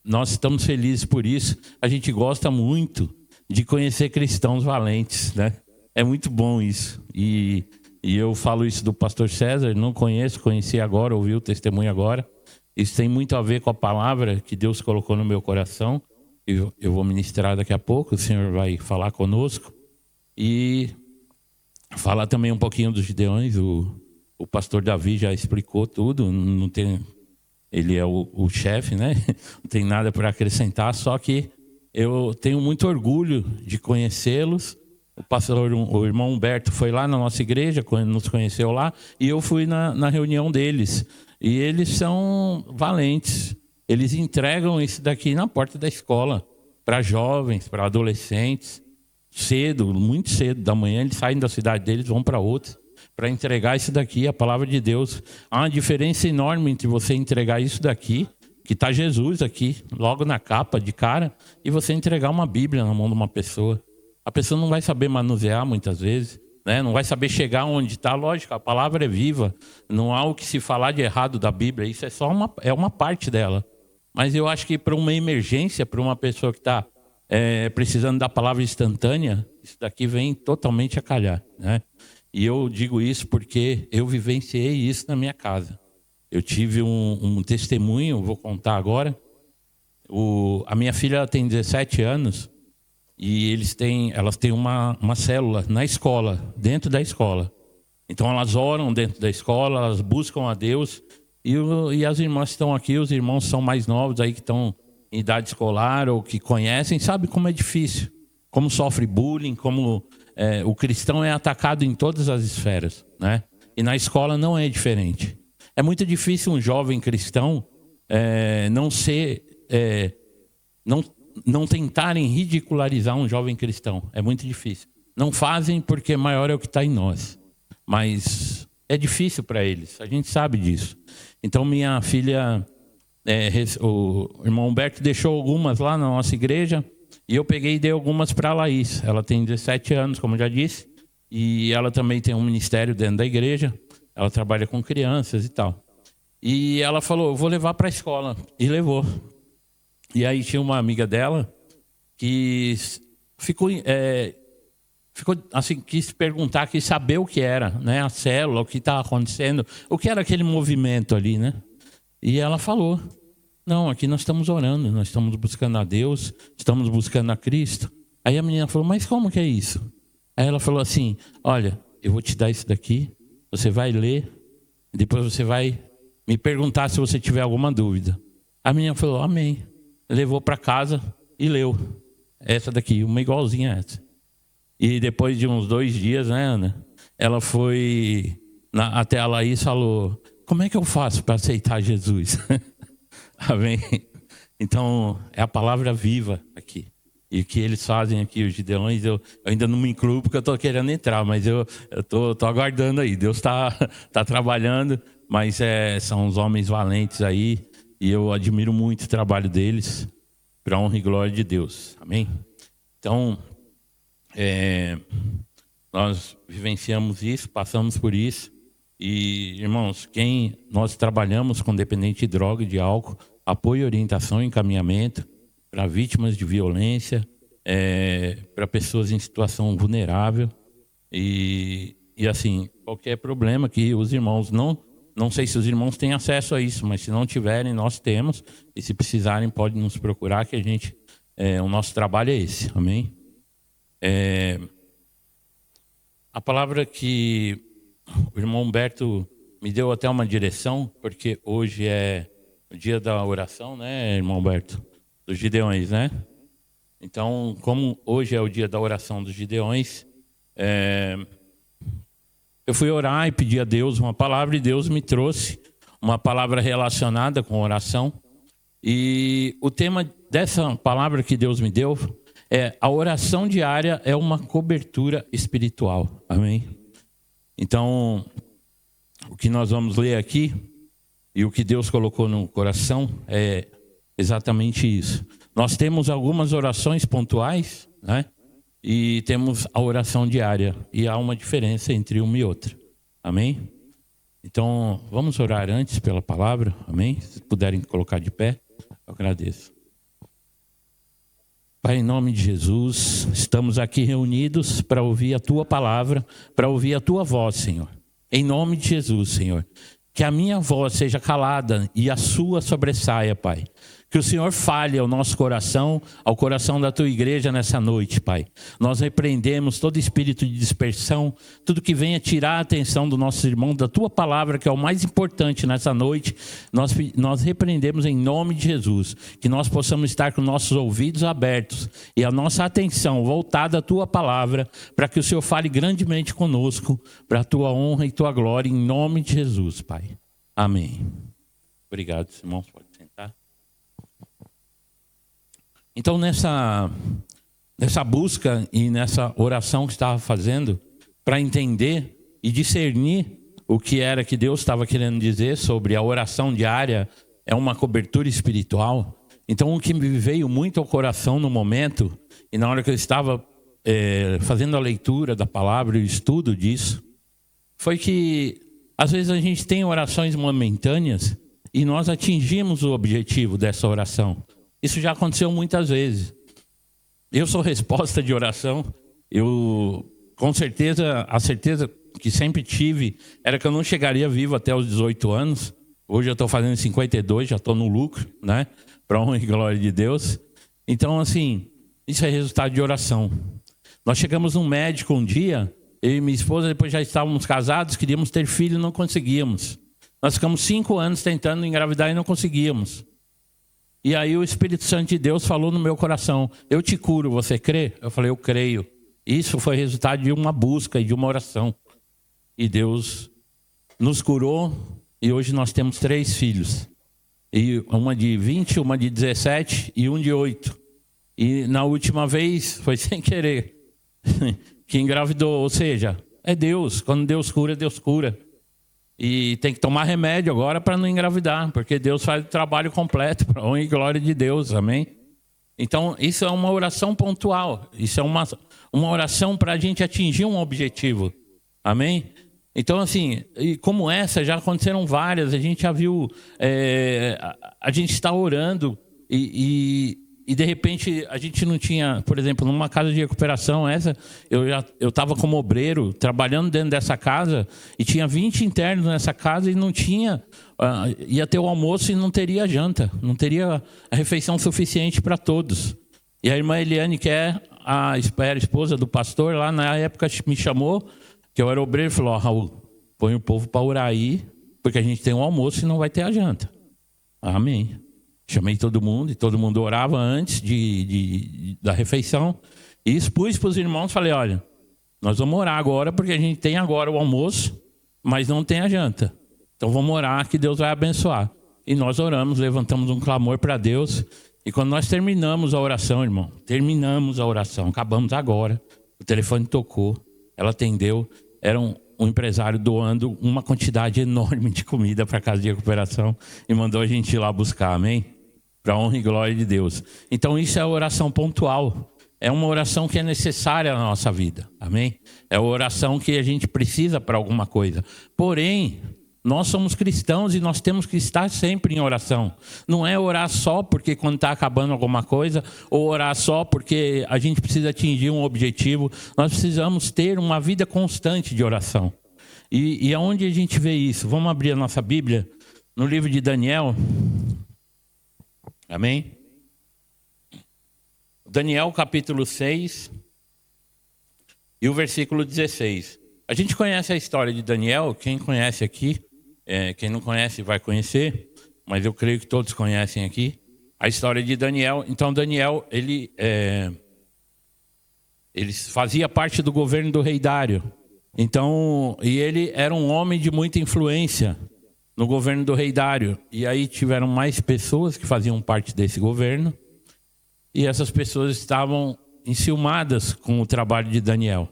nós estamos felizes por isso. A gente gosta muito de conhecer cristãos valentes, né? É muito bom isso. E eu falo isso do pastor César, não conheci agora, ouvi o testemunho agora. Isso tem muito a ver com a palavra que Deus colocou no meu coração. Eu vou ministrar daqui a pouco, o Senhor vai falar conosco. E falar também um pouquinho dos Gideões. O pastor Davi já explicou tudo, não tem, ele é o chefe, né? Não tem nada para acrescentar, só que eu tenho muito orgulho de conhecê-los. O irmão Humberto foi lá na nossa igreja, nos conheceu lá, e eu fui na reunião deles. E eles são valentes. Eles entregam isso daqui na porta da escola, para jovens, para adolescentes. Cedo, muito cedo da manhã, eles saem da cidade deles, vão para outra, para entregar isso daqui, a palavra de Deus. Há uma diferença enorme entre você entregar isso daqui, que está Jesus aqui, logo na capa, de cara, e você entregar uma Bíblia na mão de uma pessoa. A pessoa não vai saber manusear muitas vezes, né? Não vai saber chegar onde está. Lógico, a palavra é viva, não há o que se falar de errado da Bíblia, isso é só uma parte dela. Mas eu acho que para uma emergência, para uma pessoa que está precisando da palavra instantânea, isso daqui vem totalmente a calhar, né? E eu digo isso porque eu vivenciei isso na minha casa. Eu tive um testemunho, vou contar agora. A minha filha tem 17 anos e elas têm uma célula na escola, dentro da escola. Então elas oram dentro da escola, elas buscam a Deus. E as irmãs estão aqui, os irmãos são mais novos aí que estão em idade escolar ou que conhecem, sabe como é difícil, como sofre bullying, como o cristão é atacado em todas as esferas, né? E na escola não é diferente. É muito difícil um jovem cristão não tentarem ridicularizar um jovem cristão. É muito difícil. Não fazem porque maior é o que está em nós. Mas é difícil para eles, a gente sabe disso. Então minha filha, o irmão Humberto deixou algumas lá na nossa igreja e eu peguei e dei algumas para a Laís. Ela tem 17 anos, como eu já disse, e ela também tem um ministério dentro da igreja. Ela trabalha com crianças e tal. E ela falou, eu vou levar para a escola. E levou. E aí tinha uma amiga dela que ficou assim, quis perguntar, quis saber o que era, né? A célula, o que estava acontecendo, o que era aquele movimento ali, né? E ela falou: não, aqui nós estamos orando, nós estamos buscando a Deus, estamos buscando a Cristo. Aí a menina falou: mas como que é isso? Aí ela falou assim: olha, eu vou te dar isso daqui, você vai ler, depois você vai me perguntar se você tiver alguma dúvida. A menina falou: amém. Levou para casa e leu essa daqui, uma igualzinha a essa. E depois de uns 2 dias, né, Ana, ela foi até a Laís e falou: como é que eu faço para aceitar Jesus? Amém? Então, é a palavra viva aqui. E o que eles fazem aqui, os gideões, eu ainda não me incluo porque eu estou querendo entrar, mas eu estou aguardando aí. Deus está trabalhando, mas são os homens valentes aí, e eu admiro muito o trabalho deles, para a honra e glória de Deus. Amém? Então, nós vivenciamos isso, passamos por isso. E, irmãos, nós trabalhamos com dependente de droga e de álcool, apoio, orientação e encaminhamento para vítimas de violência, para pessoas em situação vulnerável. E assim, qualquer problema que os irmãos não sei se os irmãos têm acesso a isso, mas se não tiverem, nós temos. E se precisarem, podem nos procurar, que o nosso trabalho é esse. Amém? A palavra que o irmão Humberto me deu até uma direção, porque hoje é o dia da oração, né, irmão Humberto? Dos Gideões, né? Então, como hoje é o dia da oração dos Gideões, eu fui orar e pedi a Deus uma palavra, e Deus me trouxe uma palavra relacionada com oração. E o tema dessa palavra que Deus me deu a oração diária é uma cobertura espiritual. Amém? Então, o que nós vamos ler aqui e o que Deus colocou no coração é exatamente isso. Nós temos algumas orações pontuais, né? E temos a oração diária. E há uma diferença entre uma e outra. Amém? Então, vamos orar antes pela palavra. Amém? Se puderem colocar de pé, eu agradeço. Pai, em nome de Jesus, estamos aqui reunidos para ouvir a Tua palavra, para ouvir a Tua voz, Senhor. Em nome de Jesus, Senhor. Que a minha voz seja calada e a Sua sobressaia, Pai. Que o Senhor fale ao nosso coração, ao coração da Tua igreja nessa noite, Pai. Nós repreendemos todo espírito de dispersão, tudo que venha tirar a atenção do nosso irmão, da Tua palavra, que é o mais importante nessa noite. Nós repreendemos em nome de Jesus. Que nós possamos estar com nossos ouvidos abertos e a nossa atenção voltada à Tua palavra, para que o Senhor fale grandemente conosco, para a Tua honra e Tua glória, em nome de Jesus, Pai. Amém. Obrigado, irmãos. Pode sentar. Então, nessa busca e nessa oração que estava fazendo, para entender e discernir o que era que Deus estava querendo dizer sobre a oração diária, é uma cobertura espiritual. Então, o que me veio muito ao coração no momento, e na hora que eu estava fazendo a leitura da palavra e o estudo disso, foi que às vezes a gente tem orações momentâneas e nós atingimos o objetivo dessa oração. Isso já aconteceu muitas vezes. Eu sou resposta de oração. Eu, com certeza, a certeza que sempre tive era que eu não chegaria vivo até os 18 anos. Hoje eu estou fazendo 52, já estou no lucro, né? Para a honra e glória de Deus. Então, assim, isso é resultado de oração. Nós chegamos num médico um dia, eu e minha esposa, depois já estávamos casados, queríamos ter filho e não conseguíamos. Nós ficamos 5 anos tentando engravidar e não conseguíamos. E aí o Espírito Santo de Deus falou no meu coração: eu te curo, você crê? Eu falei: eu creio. Isso foi resultado de uma busca e de uma oração. E Deus nos curou e hoje nós temos 3 filhos. E uma de 20, uma de 17 e um de 8. E na última vez foi sem querer que engravidou. Ou seja, é Deus. Quando Deus cura, Deus cura. E tem que tomar remédio agora para não engravidar, porque Deus faz o trabalho completo, para a honra e glória de Deus, amém? Então, isso é uma oração pontual, isso é uma oração para a gente atingir um objetivo, amém? Então, assim, e como essa, já aconteceram várias, a gente já viu, a gente está orando e de repente a gente não tinha, por exemplo, numa casa de recuperação eu estava como obreiro trabalhando dentro dessa casa e tinha 20 internos nessa casa e não tinha, ia ter o almoço e não teria janta, não teria a refeição suficiente para todos. E a irmã Eliane, que era a esposa do pastor, lá na época me chamou, que eu era obreiro, e falou: Raul, põe o povo para orar aí, porque a gente tem um almoço e não vai ter a janta. Amém. Chamei todo mundo e todo mundo orava antes da refeição. E expus para os irmãos, falei: olha, nós vamos orar agora, porque a gente tem agora o almoço, mas não tem a janta. Então vamos orar que Deus vai abençoar. E nós oramos, levantamos um clamor para Deus. E quando nós terminamos a oração, irmão, acabamos agora. O telefone tocou, ela atendeu, era um empresário doando uma quantidade enorme de comida para a casa de recuperação e mandou a gente ir lá buscar, amém? Para a honra e glória de Deus. Então isso é a oração pontual, é uma oração que é necessária na nossa vida, amém? É a oração que a gente precisa para alguma coisa. Porém, nós somos cristãos e nós temos que estar sempre em oração. Não é orar só porque quando está acabando alguma coisa, ou orar só porque a gente precisa atingir um objetivo. Nós precisamos ter uma vida constante de oração. E aonde a gente vê isso? Vamos abrir a nossa Bíblia no livro de Daniel. Amém? Daniel capítulo 6 e o versículo 16. A gente conhece a história de Daniel, quem conhece aqui, quem não conhece vai conhecer, mas eu creio que todos conhecem aqui a história de Daniel. Então Daniel, ele fazia parte do governo do rei Dário. Então, e ele era um homem de muita influência no governo do rei Dário. E aí tiveram mais pessoas que faziam parte desse governo. E essas pessoas estavam enciumadas com o trabalho de Daniel.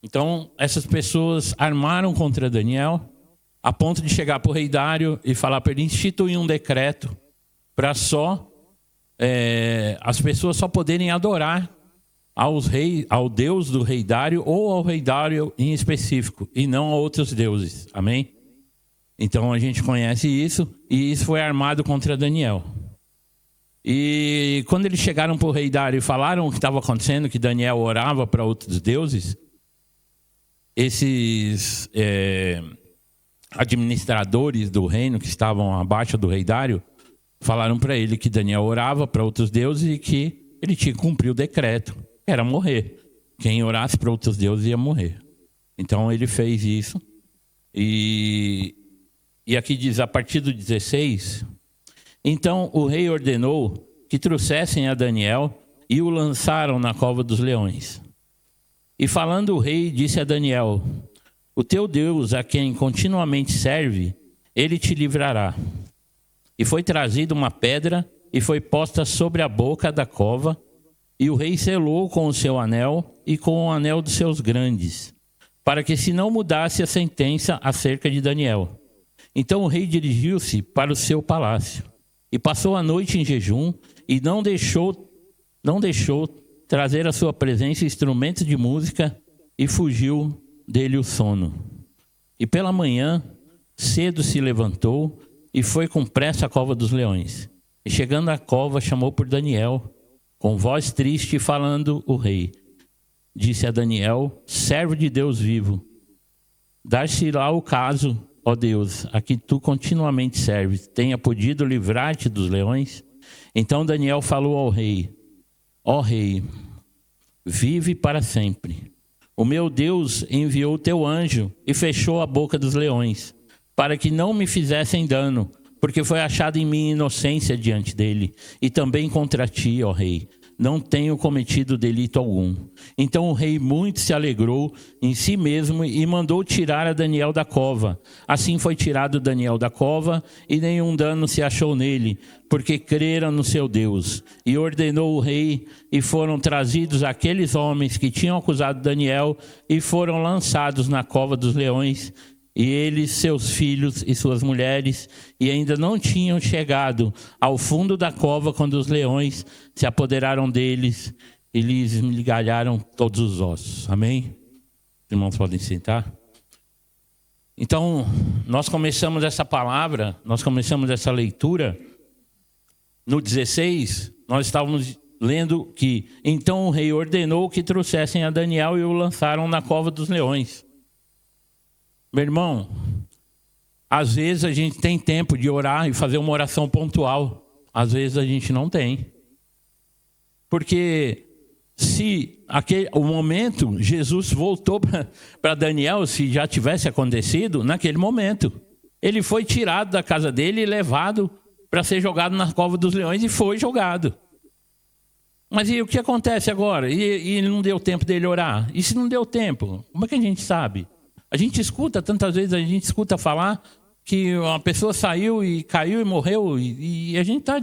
Então, essas pessoas armaram contra Daniel, a ponto de chegar para o rei Dário e falar para ele instituir um decreto para as pessoas só poderem adorar ao Deus do rei Dário ou ao rei Dário em específico, e não a outros deuses. Amém? Então a gente conhece isso, e isso foi armado contra Daniel. E quando eles chegaram para o rei Dário e falaram o que estava acontecendo, que Daniel orava para outros deuses, esses administradores do reino que estavam abaixo do rei Dário falaram para ele que Daniel orava para outros deuses e que ele tinha que cumprir o decreto, que era morrer. Quem orasse para outros deuses ia morrer. Então ele fez isso. E aqui diz, a partir do 16, então o rei ordenou que trouxessem a Daniel e o lançaram na cova dos leões. E falando o rei, disse a Daniel: o teu Deus, a quem continuamente serve, ele te livrará. E foi trazida uma pedra e foi posta sobre a boca da cova, e o rei selou com o seu anel e com o anel dos seus grandes, para que se não mudasse a sentença acerca de Daniel. Então o rei dirigiu-se para o seu palácio e passou a noite em jejum e não deixou trazer à sua presença instrumentos de música, e fugiu dele o sono. E pela manhã, cedo se levantou e foi com pressa à cova dos leões. E chegando à cova, chamou por Daniel, com voz triste, falando o rei. Disse a Daniel: servo de Deus vivo, dar-se-á o caso, ó Deus, a que tu continuamente serves, tenha podido livrar-te dos leões? Então Daniel falou ao rei: ó rei, vive para sempre. O meu Deus enviou o teu anjo e fechou a boca dos leões, para que não me fizessem dano, porque foi achada em mim inocência diante dele, e também contra ti, ó rei, não tenho cometido delito algum. Então o rei muito se alegrou em si mesmo e mandou tirar a Daniel da cova. Assim foi tirado Daniel da cova, e nenhum dano se achou nele, porque crera no seu Deus. E ordenou o rei, e foram trazidos aqueles homens que tinham acusado Daniel, e foram lançados na cova dos leões, e eles, seus filhos e suas mulheres, e ainda não tinham chegado ao fundo da cova quando os leões se apoderaram deles e lhes esmigalharam todos os ossos. Amém? Os irmãos podem sentar. Então, nós começamos essa palavra, nós começamos essa leitura no 16, nós estávamos lendo que então o rei ordenou que trouxessem a Daniel e o lançaram na cova dos leões. Meu irmão, às vezes a gente tem tempo de orar e fazer uma oração pontual. Às vezes a gente não tem. Porque se o momento, Jesus voltou para Daniel, se já tivesse acontecido, naquele momento. Ele foi tirado da casa dele e levado para ser jogado na cova dos leões e foi jogado. Mas e o que acontece agora? E não deu tempo dele orar? E se não deu tempo? Como é que a gente sabe? A gente escuta, tantas vezes a gente escuta falar que uma pessoa saiu e caiu e morreu e a gente está...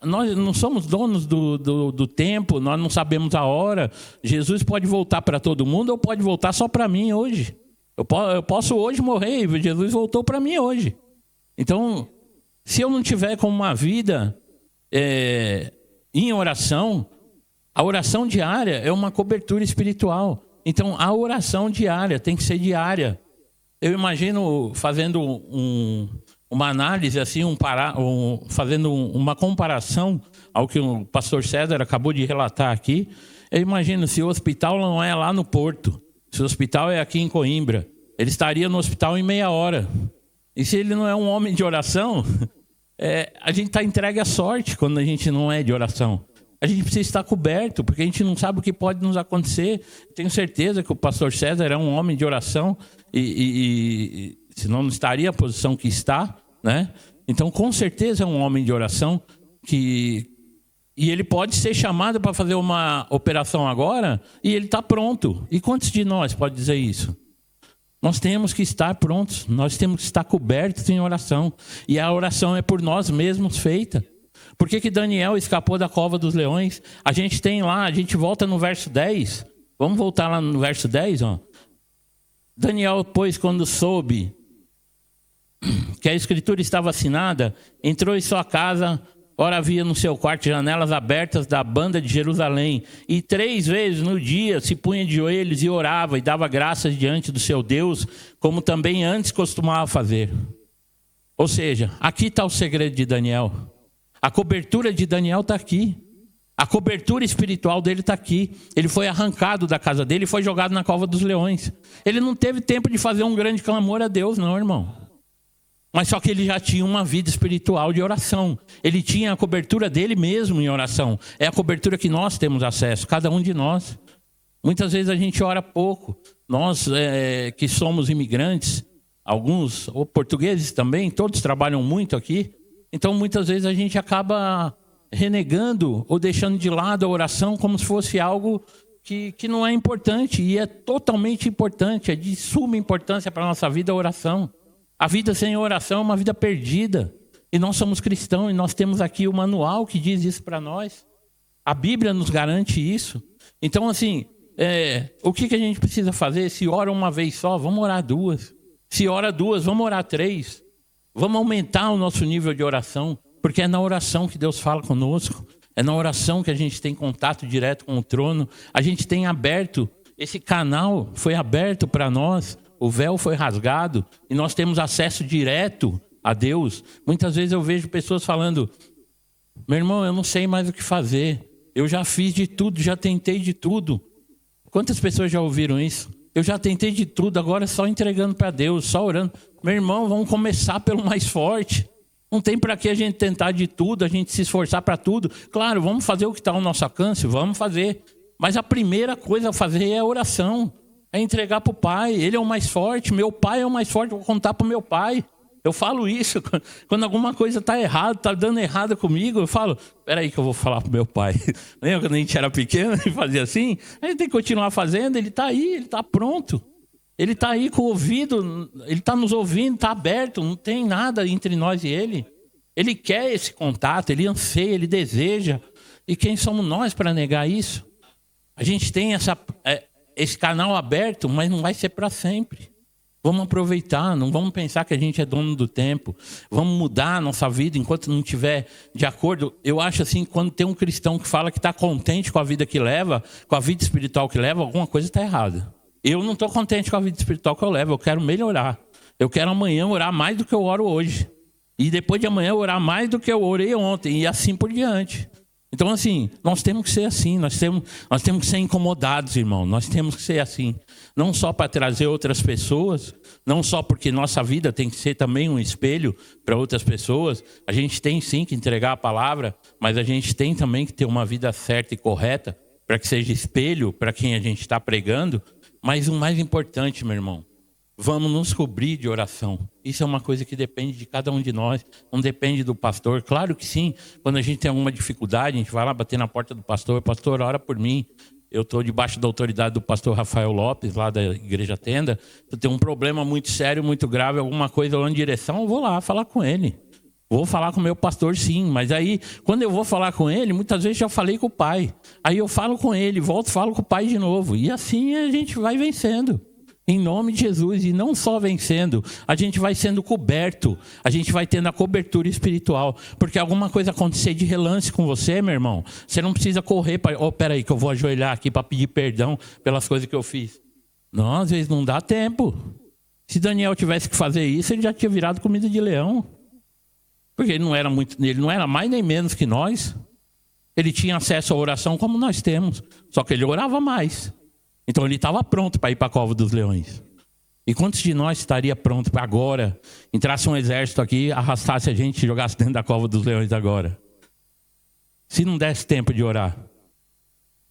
Nós não somos donos do tempo, nós não sabemos a hora. Jesus pode voltar para todo mundo ou pode voltar só para mim hoje. Eu posso hoje morrer e Jesus voltou para mim hoje. Então, se eu não tiver com uma vida em oração, a oração diária é uma cobertura espiritual. Então, a oração diária tem que ser diária. Eu imagino fazendo uma análise, assim, fazendo uma comparação ao que o pastor César acabou de relatar aqui. Eu imagino se o hospital não é lá no Porto, se o hospital é aqui em Coimbra, ele estaria no hospital em meia hora. E se ele não é um homem de oração, a gente está entregue à sorte quando a gente não é de oração. A gente precisa estar coberto, porque a gente não sabe o que pode nos acontecer. Tenho certeza que o pastor César é um homem de oração, e senão não estaria na posição que está, né? Então, com certeza é um homem de oração, e ele pode ser chamado para fazer uma operação agora, e ele está pronto. E quantos de nós pode dizer isso? Nós temos que estar prontos, nós temos que estar cobertos em oração. E a oração é por nós mesmos feita. Por que Daniel escapou da cova dos leões? A gente tem lá, a gente volta no verso 10. Vamos voltar lá no verso 10, ó. Daniel, pois, quando soube que a escritura estava assinada, entrou em sua casa. Ora, havia no seu quarto janelas abertas da banda de Jerusalém. E 3 vezes no dia se punha de joelhos e orava e dava graças diante do seu Deus, como também antes costumava fazer. Ou seja, aqui está o segredo de Daniel. A cobertura de Daniel está aqui. A cobertura espiritual dele está aqui. Ele foi arrancado da casa dele e foi jogado na cova dos leões. Ele não teve tempo de fazer um grande clamor a Deus, não, irmão. Mas só que ele já tinha uma vida espiritual de oração. Ele tinha a cobertura dele mesmo em oração. É a cobertura que nós temos acesso, cada um de nós. Muitas vezes a gente ora pouco. Nós que somos imigrantes, alguns ou portugueses também, todos trabalham muito aqui. Então muitas vezes a gente acaba renegando ou deixando de lado a oração como se fosse algo que não é importante. E é totalmente importante, é de suma importância para a nossa vida a oração. A vida sem oração é uma vida perdida. E nós somos cristãos e nós temos aqui o manual que diz isso para nós. A Bíblia nos garante isso. Então, assim, o que a gente precisa fazer? Se ora uma vez só, vamos orar 2. Se ora 2, vamos orar 3. Vamos aumentar o nosso nível de oração, porque é na oração que Deus fala conosco. É na oração que a gente tem contato direto com o trono. A gente tem aberto, esse canal foi aberto para nós. O véu foi rasgado e nós temos acesso direto a Deus. Muitas vezes eu vejo pessoas falando: meu irmão, eu não sei mais o que fazer. Eu já fiz de tudo, já tentei de tudo. Quantas pessoas já ouviram isso? Eu já tentei de tudo, agora é só entregando para Deus, só orando. Meu irmão, vamos começar pelo mais forte. Não tem para que a gente tentar de tudo, a gente se esforçar para tudo. Claro, vamos fazer o que está ao nosso alcance, vamos fazer. Mas a primeira coisa a fazer é a oração. É entregar para o pai. Ele é o mais forte, meu pai é o mais forte, vou contar para o meu pai. Eu falo isso, quando alguma coisa está errada, está dando errada comigo, eu falo: espera aí que eu vou falar para o meu pai. Lembra quando a gente era pequeno e fazia assim? A gente tem que continuar fazendo, ele está aí, ele está pronto. Ele está aí com o ouvido, ele está nos ouvindo, está aberto, não tem nada entre nós e ele. Ele quer esse contato, ele anseia, ele deseja. E quem somos nós para negar isso? A gente tem esse canal aberto, mas não vai ser para sempre. Vamos aproveitar, não vamos pensar que a gente é dono do tempo. Vamos mudar a nossa vida enquanto não estiver de acordo. Eu acho assim, quando tem um cristão que fala que está contente com a vida que leva, com a vida espiritual que leva, alguma coisa está errada. Eu não estou contente com a vida espiritual que eu levo, eu quero melhorar. Eu quero amanhã orar mais do que eu oro hoje. E depois de amanhã eu orar mais do que eu orei ontem, e assim por diante. Então, assim, nós temos que ser assim, nós temos que ser incomodados, irmão. Nós temos que ser assim. Não só para trazer outras pessoas, não só porque nossa vida tem que ser também um espelho para outras pessoas. A gente tem sim que entregar a palavra, mas a gente tem também que ter uma vida certa e correta para que seja espelho para quem a gente está pregando. Mas o mais importante, meu irmão, vamos nos cobrir de oração. Isso é uma coisa que depende de cada um de nós, não depende do pastor. Claro que sim, quando a gente tem alguma dificuldade, a gente vai lá bater na porta do pastor. Pastor, ora por mim. Eu estou debaixo da autoridade do pastor Rafael Lopes, lá da Igreja Tenda. Eu tenho um problema muito sério, muito grave, alguma coisa lá em direção, eu vou lá falar com ele. Vou falar com o meu pastor, sim. Mas aí, quando eu vou falar com ele, muitas vezes já falei com o pai. Aí eu falo com ele, volto e falo com o pai de novo. E assim a gente vai vencendo. Em nome de Jesus. E não só vencendo, a gente vai sendo coberto. A gente vai tendo a cobertura espiritual. Porque alguma coisa acontecer de relance com você, meu irmão, você não precisa correr para... Oh, peraí que eu vou ajoelhar aqui para pedir perdão pelas coisas que eu fiz. Não, às vezes não dá tempo. Se Daniel tivesse que fazer isso, ele já tinha virado comida de leão. Porque ele não era mais nem menos que nós. Ele tinha acesso à oração como nós temos. Só que ele orava mais. Então ele estava pronto para ir para a cova dos leões. E quantos de nós estaria pronto para agora, entrasse um exército aqui, arrastasse a gente e jogasse dentro da cova dos leões agora? Se não desse tempo de orar.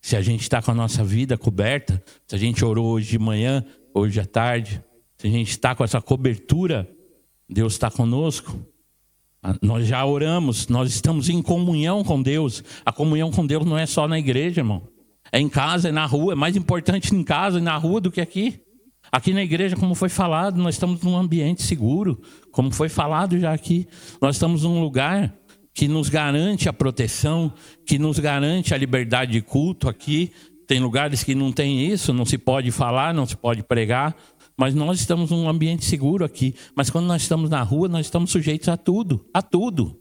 Se a gente está com a nossa vida coberta, se a gente orou hoje de manhã, hoje à tarde, se a gente está com essa cobertura, Deus está conosco. Nós já oramos, nós estamos em comunhão com Deus. A comunhão com Deus não é só na igreja, irmão. É em casa, é na rua. É mais importante em casa e na rua do que aqui. Aqui na igreja, como foi falado, nós estamos num ambiente seguro. Como foi falado já aqui. Nós estamos num lugar que nos garante a proteção, que nos garante a liberdade de culto aqui. Tem lugares que não tem isso, não se pode falar, não se pode pregar. Mas nós estamos num ambiente seguro aqui. Mas quando nós estamos na rua, nós estamos sujeitos a tudo. A tudo.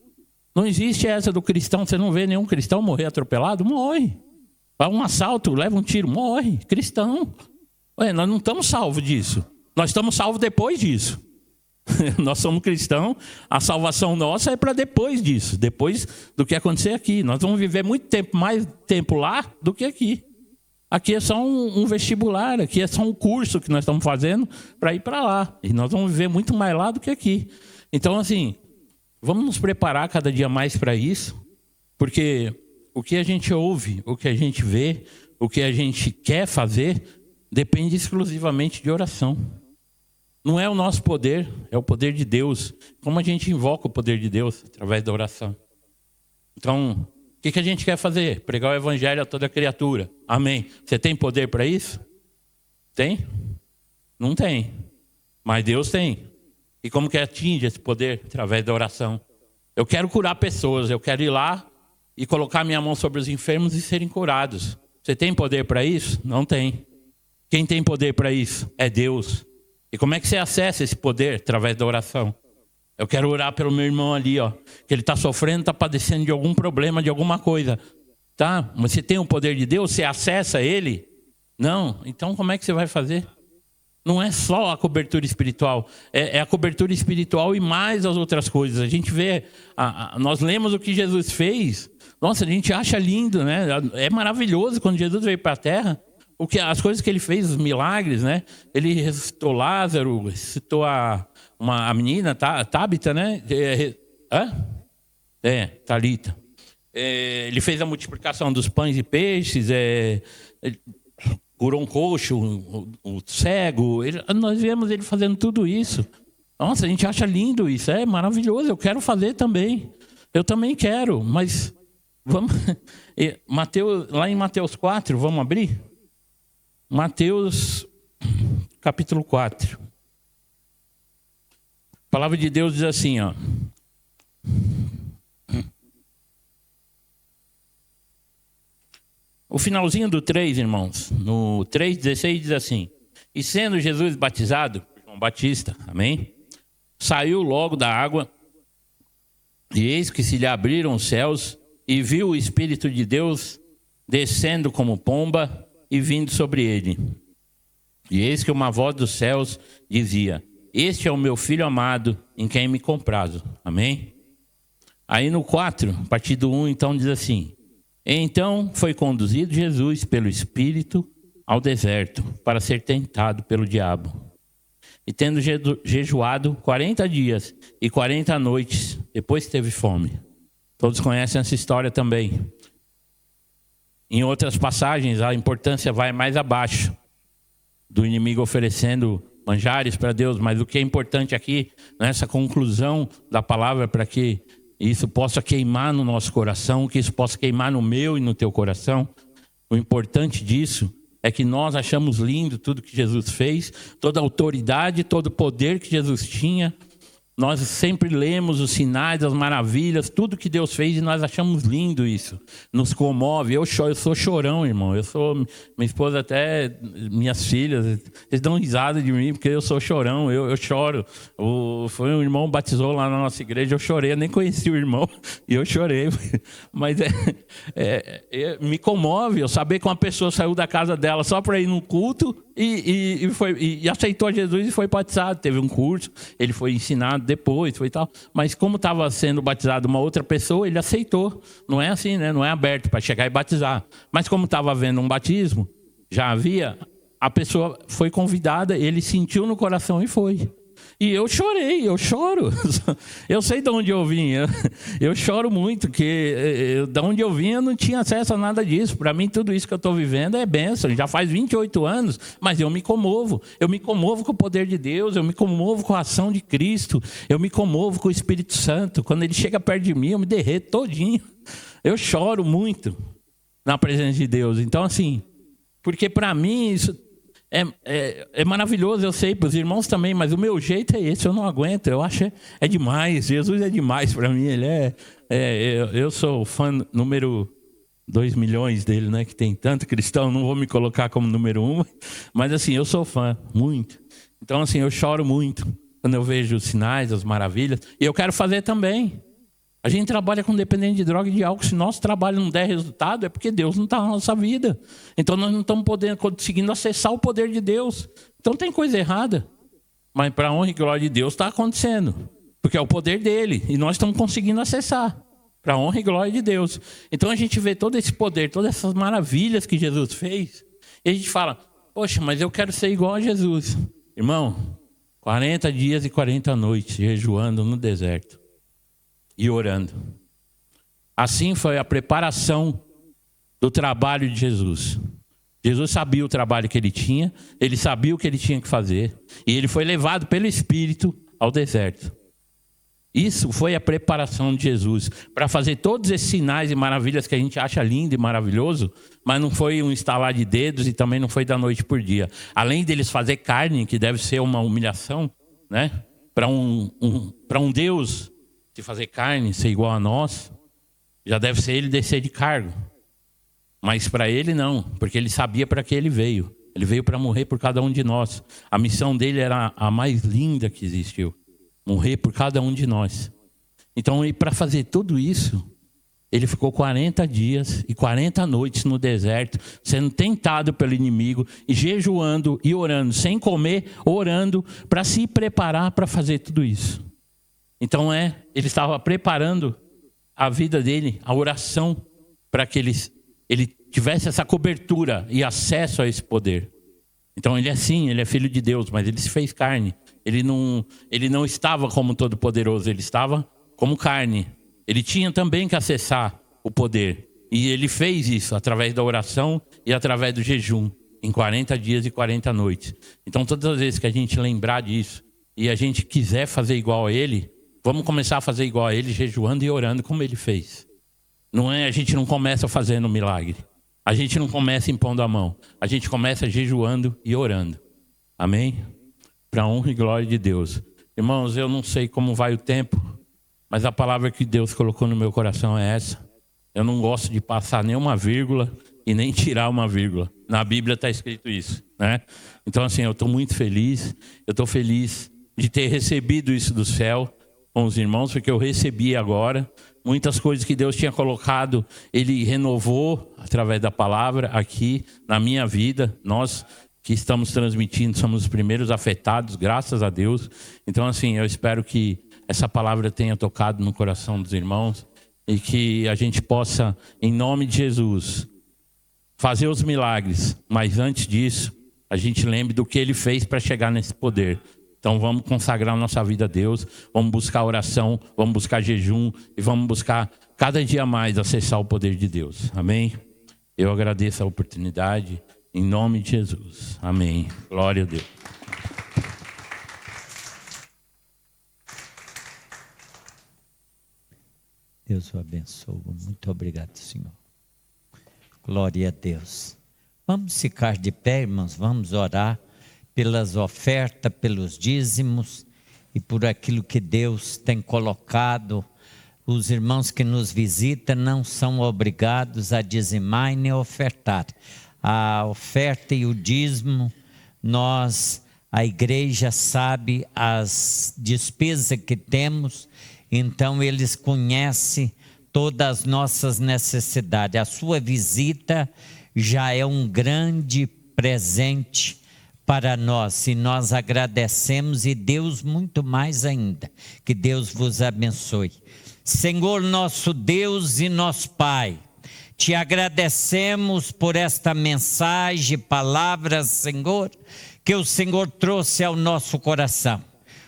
Não existe essa do cristão. Você não vê nenhum cristão morrer atropelado? Morre. Vai um assalto, leva um tiro, morre. Cristão. Ué, nós não estamos salvos disso. Nós estamos salvos depois disso. Nós somos cristãos. A salvação nossa é para depois disso. Depois do que acontecer aqui. Nós vamos viver muito tempo, mais tempo lá do que aqui. Aqui é só um vestibular, aqui é só um curso que nós estamos fazendo para ir para lá. E nós vamos viver muito mais lá do que aqui. Então, assim, vamos nos preparar cada dia mais para isso, porque o que a gente ouve, o que a gente vê, o que a gente quer fazer, depende exclusivamente de oração. Não é o nosso poder, é o poder de Deus. Como a gente invoca o poder de Deus? Através da oração. Então, o que a gente quer fazer? Pregar o evangelho a toda criatura. Amém. Você tem poder para isso? Tem? Não tem. Mas Deus tem. E como que atinge esse poder? Através da oração. Eu quero curar pessoas. Eu quero ir lá e colocar minha mão sobre os enfermos e serem curados. Você tem poder para isso? Não tem. Quem tem poder para isso? É Deus. E como é que você acessa esse poder? Através da oração. Eu quero orar pelo meu irmão ali, ó, que ele está sofrendo, está padecendo de algum problema, de alguma coisa. Tá? Mas você tem o poder de Deus? Você acessa ele? Não. Então como é que você vai fazer? Não é só a cobertura espiritual. É a cobertura espiritual e mais as outras coisas. A gente vê, nós lemos o que Jesus fez. Nossa, a gente acha lindo, né? É maravilhoso quando Jesus veio para a terra. As coisas que ele fez, os milagres, né? Ele ressuscitou Lázaro, ressuscitou a menina, Tábita, né? Talita. Ele fez a multiplicação dos pães e peixes, curou um coxo, o cego. Nós vemos ele fazendo tudo isso. Nossa, a gente acha lindo isso, é maravilhoso. Eu quero fazer também. Eu também quero, mas vamos. Lá em Mateus 4, vamos abrir? Mateus capítulo 4. A palavra de Deus diz assim, ó. O finalzinho do 3, irmãos, no 3,16 diz assim: e sendo Jesus batizado por João Batista, amém? Saiu logo da água, e eis que se lhe abriram os céus, e viu o Espírito de Deus descendo como pomba e vindo sobre ele. E eis que uma voz dos céus dizia: este é o meu filho amado, em quem me comprazo. Amém? Aí no 4, a partir do 1, então diz assim: então foi conduzido Jesus pelo Espírito ao deserto para ser tentado pelo diabo. E tendo jejuado 40 dias e 40 noites, depois teve fome. Todos conhecem essa história também. Em outras passagens, a importância vai mais abaixo, do inimigo oferecendo manjares para Deus. Mas o que é importante aqui, nessa conclusão da palavra, para que isso possa queimar no nosso coração, que isso possa queimar no meu e no teu coração, o importante disso é que nós achamos lindo tudo que Jesus fez, toda a autoridade, todo o poder que Jesus tinha. Nós sempre lemos os sinais, as maravilhas, tudo que Deus fez, e nós achamos lindo isso. Nos comove. Eu sou chorão, irmão. Minha esposa até, minhas filhas, eles dão risada de mim, porque eu sou chorão, eu choro. Foi um irmão batizou lá na nossa igreja, eu chorei, eu nem conheci o irmão, e eu chorei. Mas me comove eu saber que uma pessoa saiu da casa dela só para ir no culto, e aceitou Jesus e foi batizado. Teve um curso, ele foi ensinado depois, foi tal. Mas como estava sendo batizado uma outra pessoa, ele aceitou. Não é assim, né? Não é aberto para chegar e batizar. Mas como estava havendo um batismo, já havia, a pessoa foi convidada, ele sentiu no coração e foi. E eu chorei, eu choro. Eu sei de onde eu vim. Eu choro muito, porque de onde eu vim eu não tinha acesso a nada disso. Para mim, tudo isso que eu estou vivendo é bênção. Já faz 28 anos, mas eu me comovo. Eu me comovo com o poder de Deus, eu me comovo com a ação de Cristo, eu me comovo com o Espírito Santo. Quando ele chega perto de mim, eu me derreto todinho. Eu choro muito na presença de Deus. Então, assim, porque para mim isso é maravilhoso, eu sei, para os irmãos também, mas o meu jeito é esse, eu não aguento, eu acho é demais. Jesus é demais para mim, eu sou fã número 2 milhões dele, né, que tem tanto cristão, não vou me colocar como número 1, mas assim, eu sou fã, muito. Então assim, eu choro muito quando eu vejo os sinais, as maravilhas, e eu quero fazer também. A gente trabalha com dependente de droga e de álcool. Se nosso trabalho não der resultado, é porque Deus não está na nossa vida. Então nós não estamos conseguindo acessar o poder de Deus. Então tem coisa errada. Mas para a honra e glória de Deus está acontecendo. Porque é o poder dele. E nós estamos conseguindo acessar. Para a honra e glória de Deus. Então a gente vê todo esse poder, todas essas maravilhas que Jesus fez. E a gente fala, poxa, mas eu quero ser igual a Jesus. Irmão, 40 dias e 40 noites jejuando no deserto. E orando. Assim foi a preparação do trabalho de Jesus. Jesus sabia o trabalho que ele tinha, ele sabia o que ele tinha que fazer, e ele foi levado pelo Espírito ao deserto. Isso foi a preparação de Jesus, para fazer todos esses sinais e maravilhas que a gente acha lindo e maravilhoso, mas não foi um estalar de dedos e também não foi da noite por dia. Além deles fazer carne, que deve ser uma humilhação, né? Para um Deus de fazer carne, ser igual a nós, já deve ser ele descer de cargo. Mas para ele não, porque ele sabia para que ele veio. Ele veio para morrer por cada um de nós. A missão dele era a mais linda que existiu. Morrer por cada um de nós. Então, para fazer tudo isso, ele ficou 40 dias e 40 noites no deserto, sendo tentado pelo inimigo, e jejuando e orando, sem comer, orando, para se preparar para fazer tudo isso. Então ele estava preparando a vida dele, a oração, para que ele tivesse essa cobertura e acesso a esse poder. Então ele é filho de Deus, mas ele se fez carne. Ele não estava como todo-poderoso, ele estava como carne. Ele tinha também que acessar o poder. E ele fez isso através da oração e através do jejum, em 40 dias e 40 noites. Então todas as vezes que a gente lembrar disso e a gente quiser fazer igual a ele, vamos começar a fazer igual a ele, jejuando e orando como ele fez. A gente não começa fazendo um milagre. A gente não começa impondo a mão. A gente começa jejuando e orando. Amém? Para a honra e glória de Deus. Irmãos, eu não sei como vai o tempo, mas a palavra que Deus colocou no meu coração é essa. Eu não gosto de passar nenhuma vírgula e nem tirar uma vírgula. Na Bíblia está escrito isso, né? Então assim, eu estou muito feliz. Eu estou feliz de ter recebido isso do céu com os irmãos, porque eu recebi agora. Muitas coisas que Deus tinha colocado, Ele renovou através da palavra aqui na minha vida. que estamos transmitindo, somos os primeiros afetados, graças a Deus. Então, assim, eu espero que essa palavra tenha tocado no coração dos irmãos e que a gente possa, em nome de Jesus, fazer os milagres. Mas antes disso, a gente lembre do que Ele fez para chegar nesse poder. Então vamos consagrar nossa vida a Deus, vamos buscar oração, vamos buscar jejum e vamos buscar cada dia mais acessar o poder de Deus. Amém? Eu agradeço a oportunidade, em nome de Jesus. Amém. Glória a Deus. Deus o abençoe. Muito obrigado, Senhor. Glória a Deus. Vamos ficar de pé, irmãos, vamos orar pelas ofertas, pelos dízimos e por aquilo que Deus tem colocado. Os irmãos que nos visitam não são obrigados a dizimar e nem ofertar. A oferta e o dízimo, a igreja sabe as despesas que temos, então eles conhecem todas as nossas necessidades. A sua visita já é um grande presente para nós, e nós agradecemos, e Deus muito mais ainda. Que Deus vos abençoe. Senhor, nosso Deus e nosso Pai, te agradecemos por esta mensagem, palavras, Senhor, que o Senhor trouxe ao nosso coração.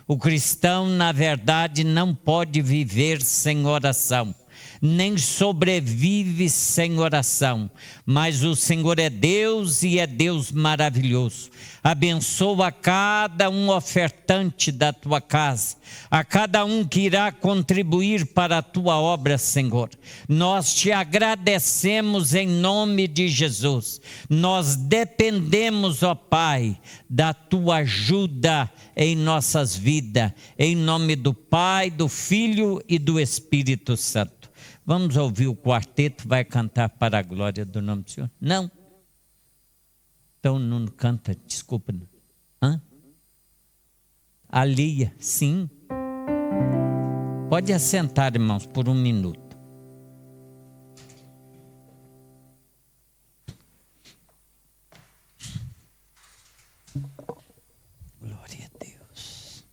O cristão, na verdade, não pode viver sem oração, nem sobrevive sem oração, mas o Senhor é Deus e é Deus maravilhoso. Abençoa cada um ofertante da tua casa, a cada um que irá contribuir para a tua obra, Senhor. Nós te agradecemos em nome de Jesus. Nós dependemos, ó Pai, da tua ajuda em nossas vidas, em nome do Pai, do Filho e do Espírito Santo. Vamos ouvir o quarteto, vai cantar para a glória do nome do Senhor? Não? Então não canta, desculpa. Hã? A Lia, sim. Pode assentar, irmãos, por um minuto. Glória a Deus.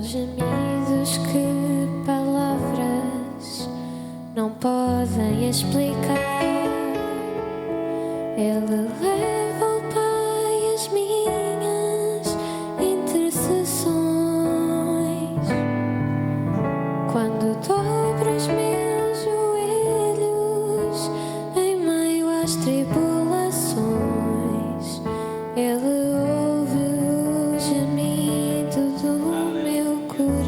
Gemidos que palavras não podem explicar. Ele leva ao Pai as minhas intercessões. Quando dobro os meus joelhos em meio às tribulações, Ele ouve o gemido do meu coração.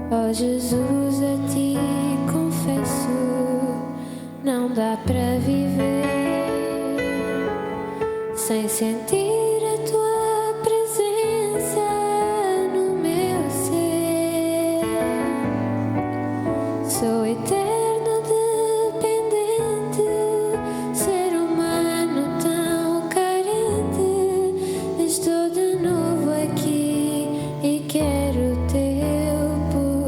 Ó Jesus, a ti confesso, não dá para viver sem sentir a tua presença no meu ser. Sou eterno dependente, ser humano tão carente. Estou de novo aqui e quero o teu poder.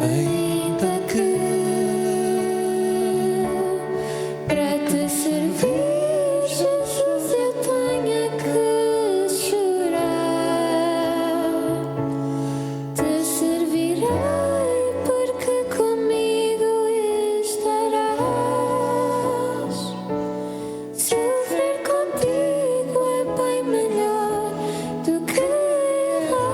Ainda que para te servir, Jesus, eu tenha que chorar, te servirei porque comigo estarás. Sofrer contigo é bem melhor do que errar.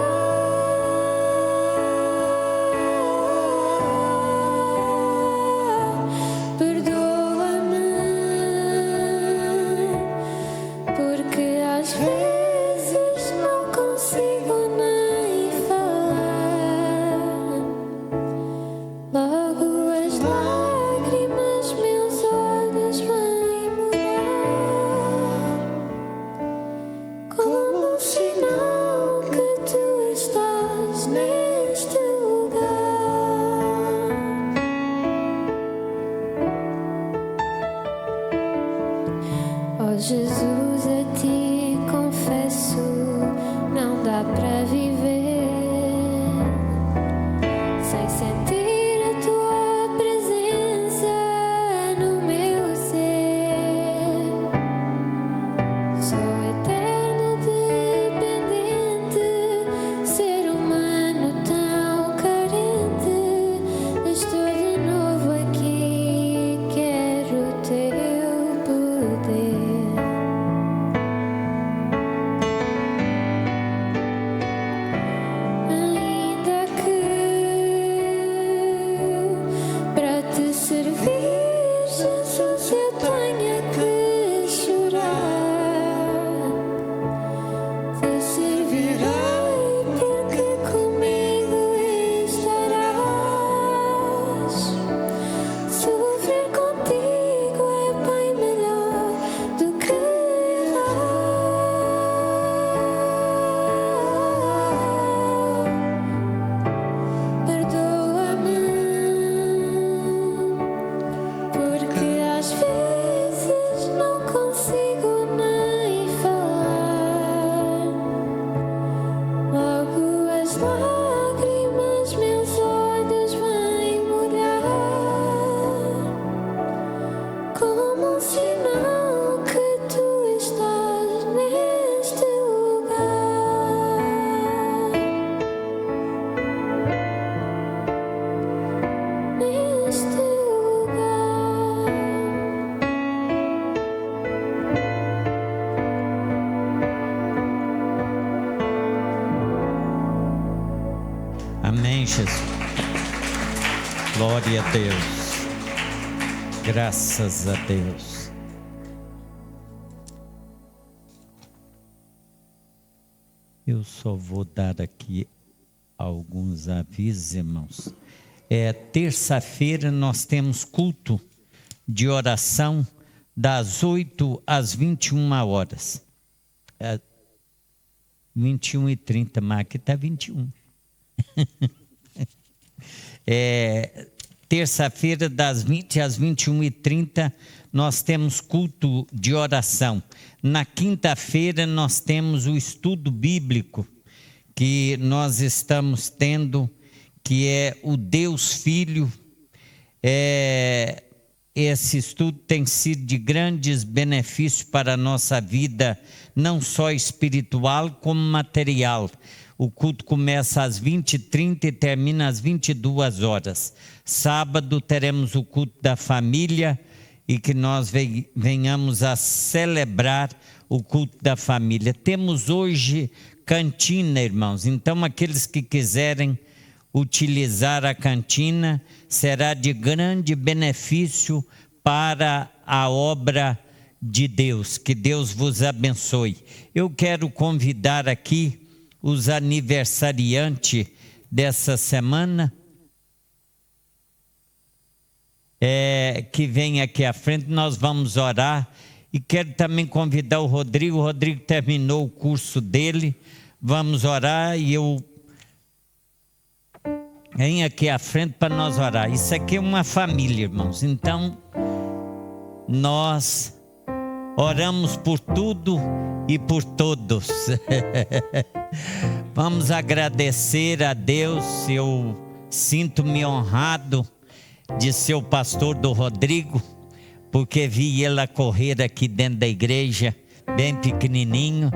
Glória a Deus. Graças a Deus. Eu só vou dar aqui alguns avisos, irmãos. Terça-feira nós temos culto de oração das 8 às 21 horas. 21h30, mas aqui está 21. Terça-feira, das 20 às 21h30, nós temos culto de oração. Na quinta-feira, nós temos o estudo bíblico que nós estamos tendo, que é o Deus Filho. Esse estudo tem sido de grandes benefícios para a nossa vida, não só espiritual, como material. O culto começa às 20h30 e termina às 22 horas. Sábado teremos o culto da família e que nós venhamos a celebrar o culto da família. Temos hoje cantina, irmãos. Então, aqueles que quiserem utilizar a cantina, será de grande benefício para a obra de Deus. Que Deus vos abençoe. Eu quero convidar aqui os aniversariantes dessa semana, que vem aqui à frente, nós vamos orar. E quero também convidar o Rodrigo. O Rodrigo terminou o curso dele, vamos orar e eu venho aqui à frente para nós orar. Isso aqui é uma família, irmãos, então nós oramos por tudo e por todos. Vamos agradecer a Deus. Eu sinto-me honrado de ser o pastor do Rodrigo, porque vi ele correr aqui dentro da igreja, bem pequenininho,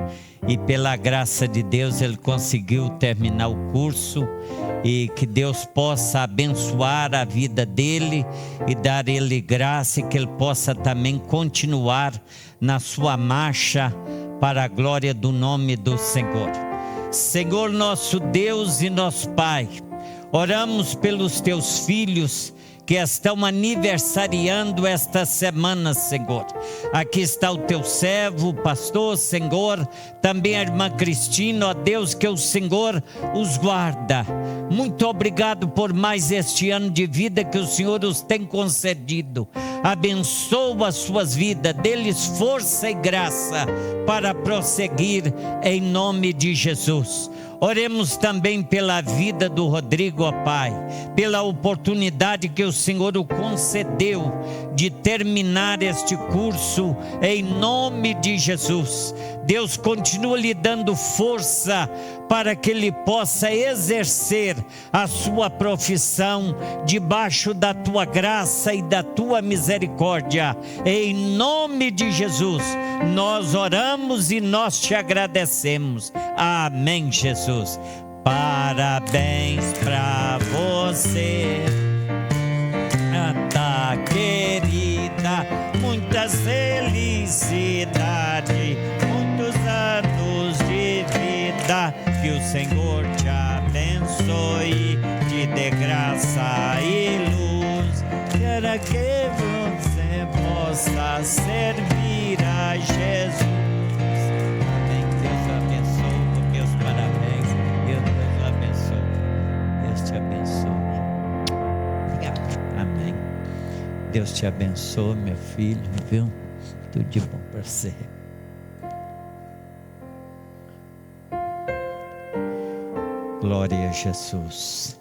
e pela graça de Deus ele conseguiu terminar o curso, e que Deus possa abençoar a vida dele e dar ele graça, e que ele possa também continuar na sua marcha para a glória do nome do Senhor. Senhor, nosso Deus e nosso Pai, oramos pelos teus filhos que estão aniversariando esta semana, Senhor. Aqui está o teu servo, o pastor, Senhor, também a irmã Cristina, ó Deus, que o Senhor os guarda. Muito obrigado por mais este ano de vida que o Senhor os tem concedido. Abençoa as suas vidas, dê-lhes força e graça para prosseguir em nome de Jesus. Oremos também pela vida do Rodrigo, ó Pai, pela oportunidade que o Senhor o concedeu de terminar este curso em nome de Jesus. Deus, continua lhe dando força para que ele possa exercer a sua profissão debaixo da tua graça e da tua misericórdia. Em nome de Jesus, nós oramos e nós te agradecemos. Amém, Jesus. Parabéns pra você, tá, querida, muitas felicidades, muitos anos de vida, que o Senhor te abençoe, te dê graça e luz, para que você possa servir a Jesus. Amém. Deus abençoe, meus parabéns. Deus abençoe. Deus te abençoe. Amém. Deus te abençoe, meu filho, viu? Tudo de bom para você. Glória a Jesus.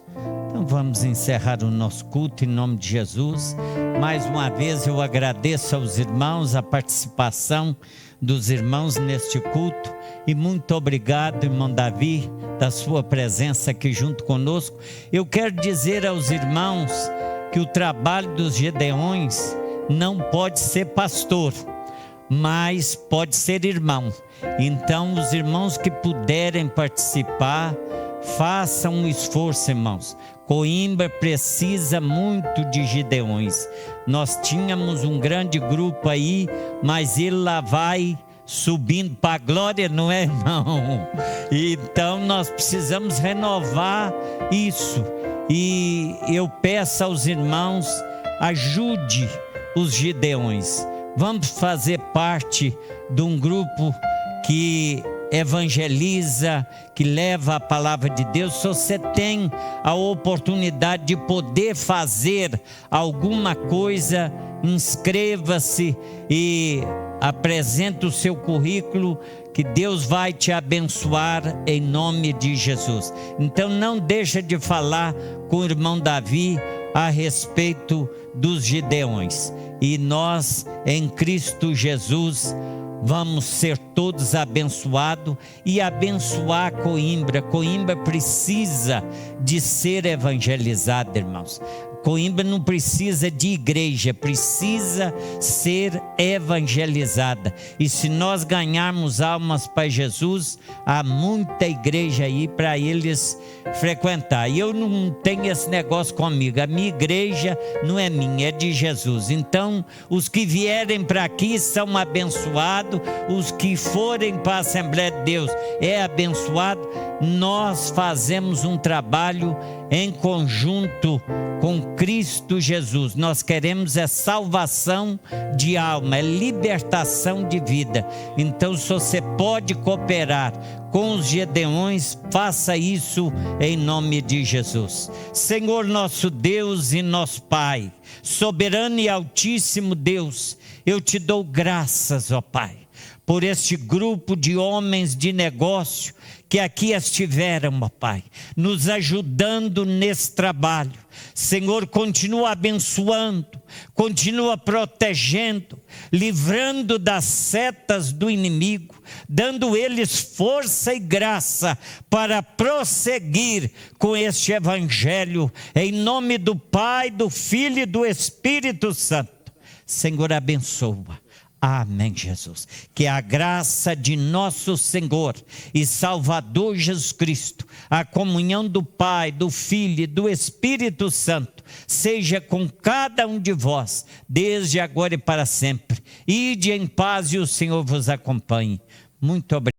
Então vamos encerrar o nosso culto em nome de Jesus. Mais uma vez eu agradeço aos irmãos, a participação dos irmãos neste culto. E muito obrigado, irmão Davi, da sua presença aqui junto conosco. Eu quero dizer aos irmãos que o trabalho dos Gedeões não pode ser pastor, mas pode ser irmão. Então os irmãos que puderem participar, façam um esforço, irmãos. Coimbra precisa muito de Gedeões. Nós tínhamos um grande grupo aí, mas ele lá vai subindo para a glória, não é, irmão? Então nós precisamos renovar isso. E eu peço aos irmãos, ajude os Gideões. Vamos fazer parte de um grupo que evangeliza, que leva a palavra de Deus. Se você tem a oportunidade de poder fazer alguma coisa, inscreva-se e apresente o seu currículo, que Deus vai te abençoar em nome de Jesus. Então não deixa de falar com o irmão Davi a respeito dos Gideões. E nós, em Cristo Jesus, vamos ser todos abençoados e abençoar Coimbra. Coimbra precisa de ser evangelizada, irmãos. Coimbra não precisa de igreja, precisa ser evangelizada. E se nós ganharmos almas para Jesus, há muita igreja aí para eles frequentar. E eu não tenho esse negócio comigo, a minha igreja não é minha, é de Jesus. Então, os que vierem para aqui são abençoados, os que forem para a Assembleia de Deus é abençoado. Nós fazemos um trabalho em conjunto com Cristo Jesus. Nós queremos é salvação de alma, é libertação de vida. Então, se você pode cooperar com os Gideões, faça isso em nome de Jesus. Senhor nosso Deus e nosso Pai, soberano e altíssimo Deus, eu te dou graças, ó Pai, por este grupo de homens de negócio que aqui estiveram, ó Pai, nos ajudando nesse trabalho. Senhor, continua abençoando, continua protegendo, livrando das setas do inimigo, dando eles força e graça para prosseguir com este evangelho, em nome do Pai, do Filho e do Espírito Santo. Senhor, abençoa. Amém, Jesus. Que a graça de nosso Senhor e Salvador Jesus Cristo, a comunhão do Pai, do Filho e do Espírito Santo, seja com cada um de vós, desde agora e para sempre. Ide em paz e o Senhor vos acompanhe. Muito obrigado.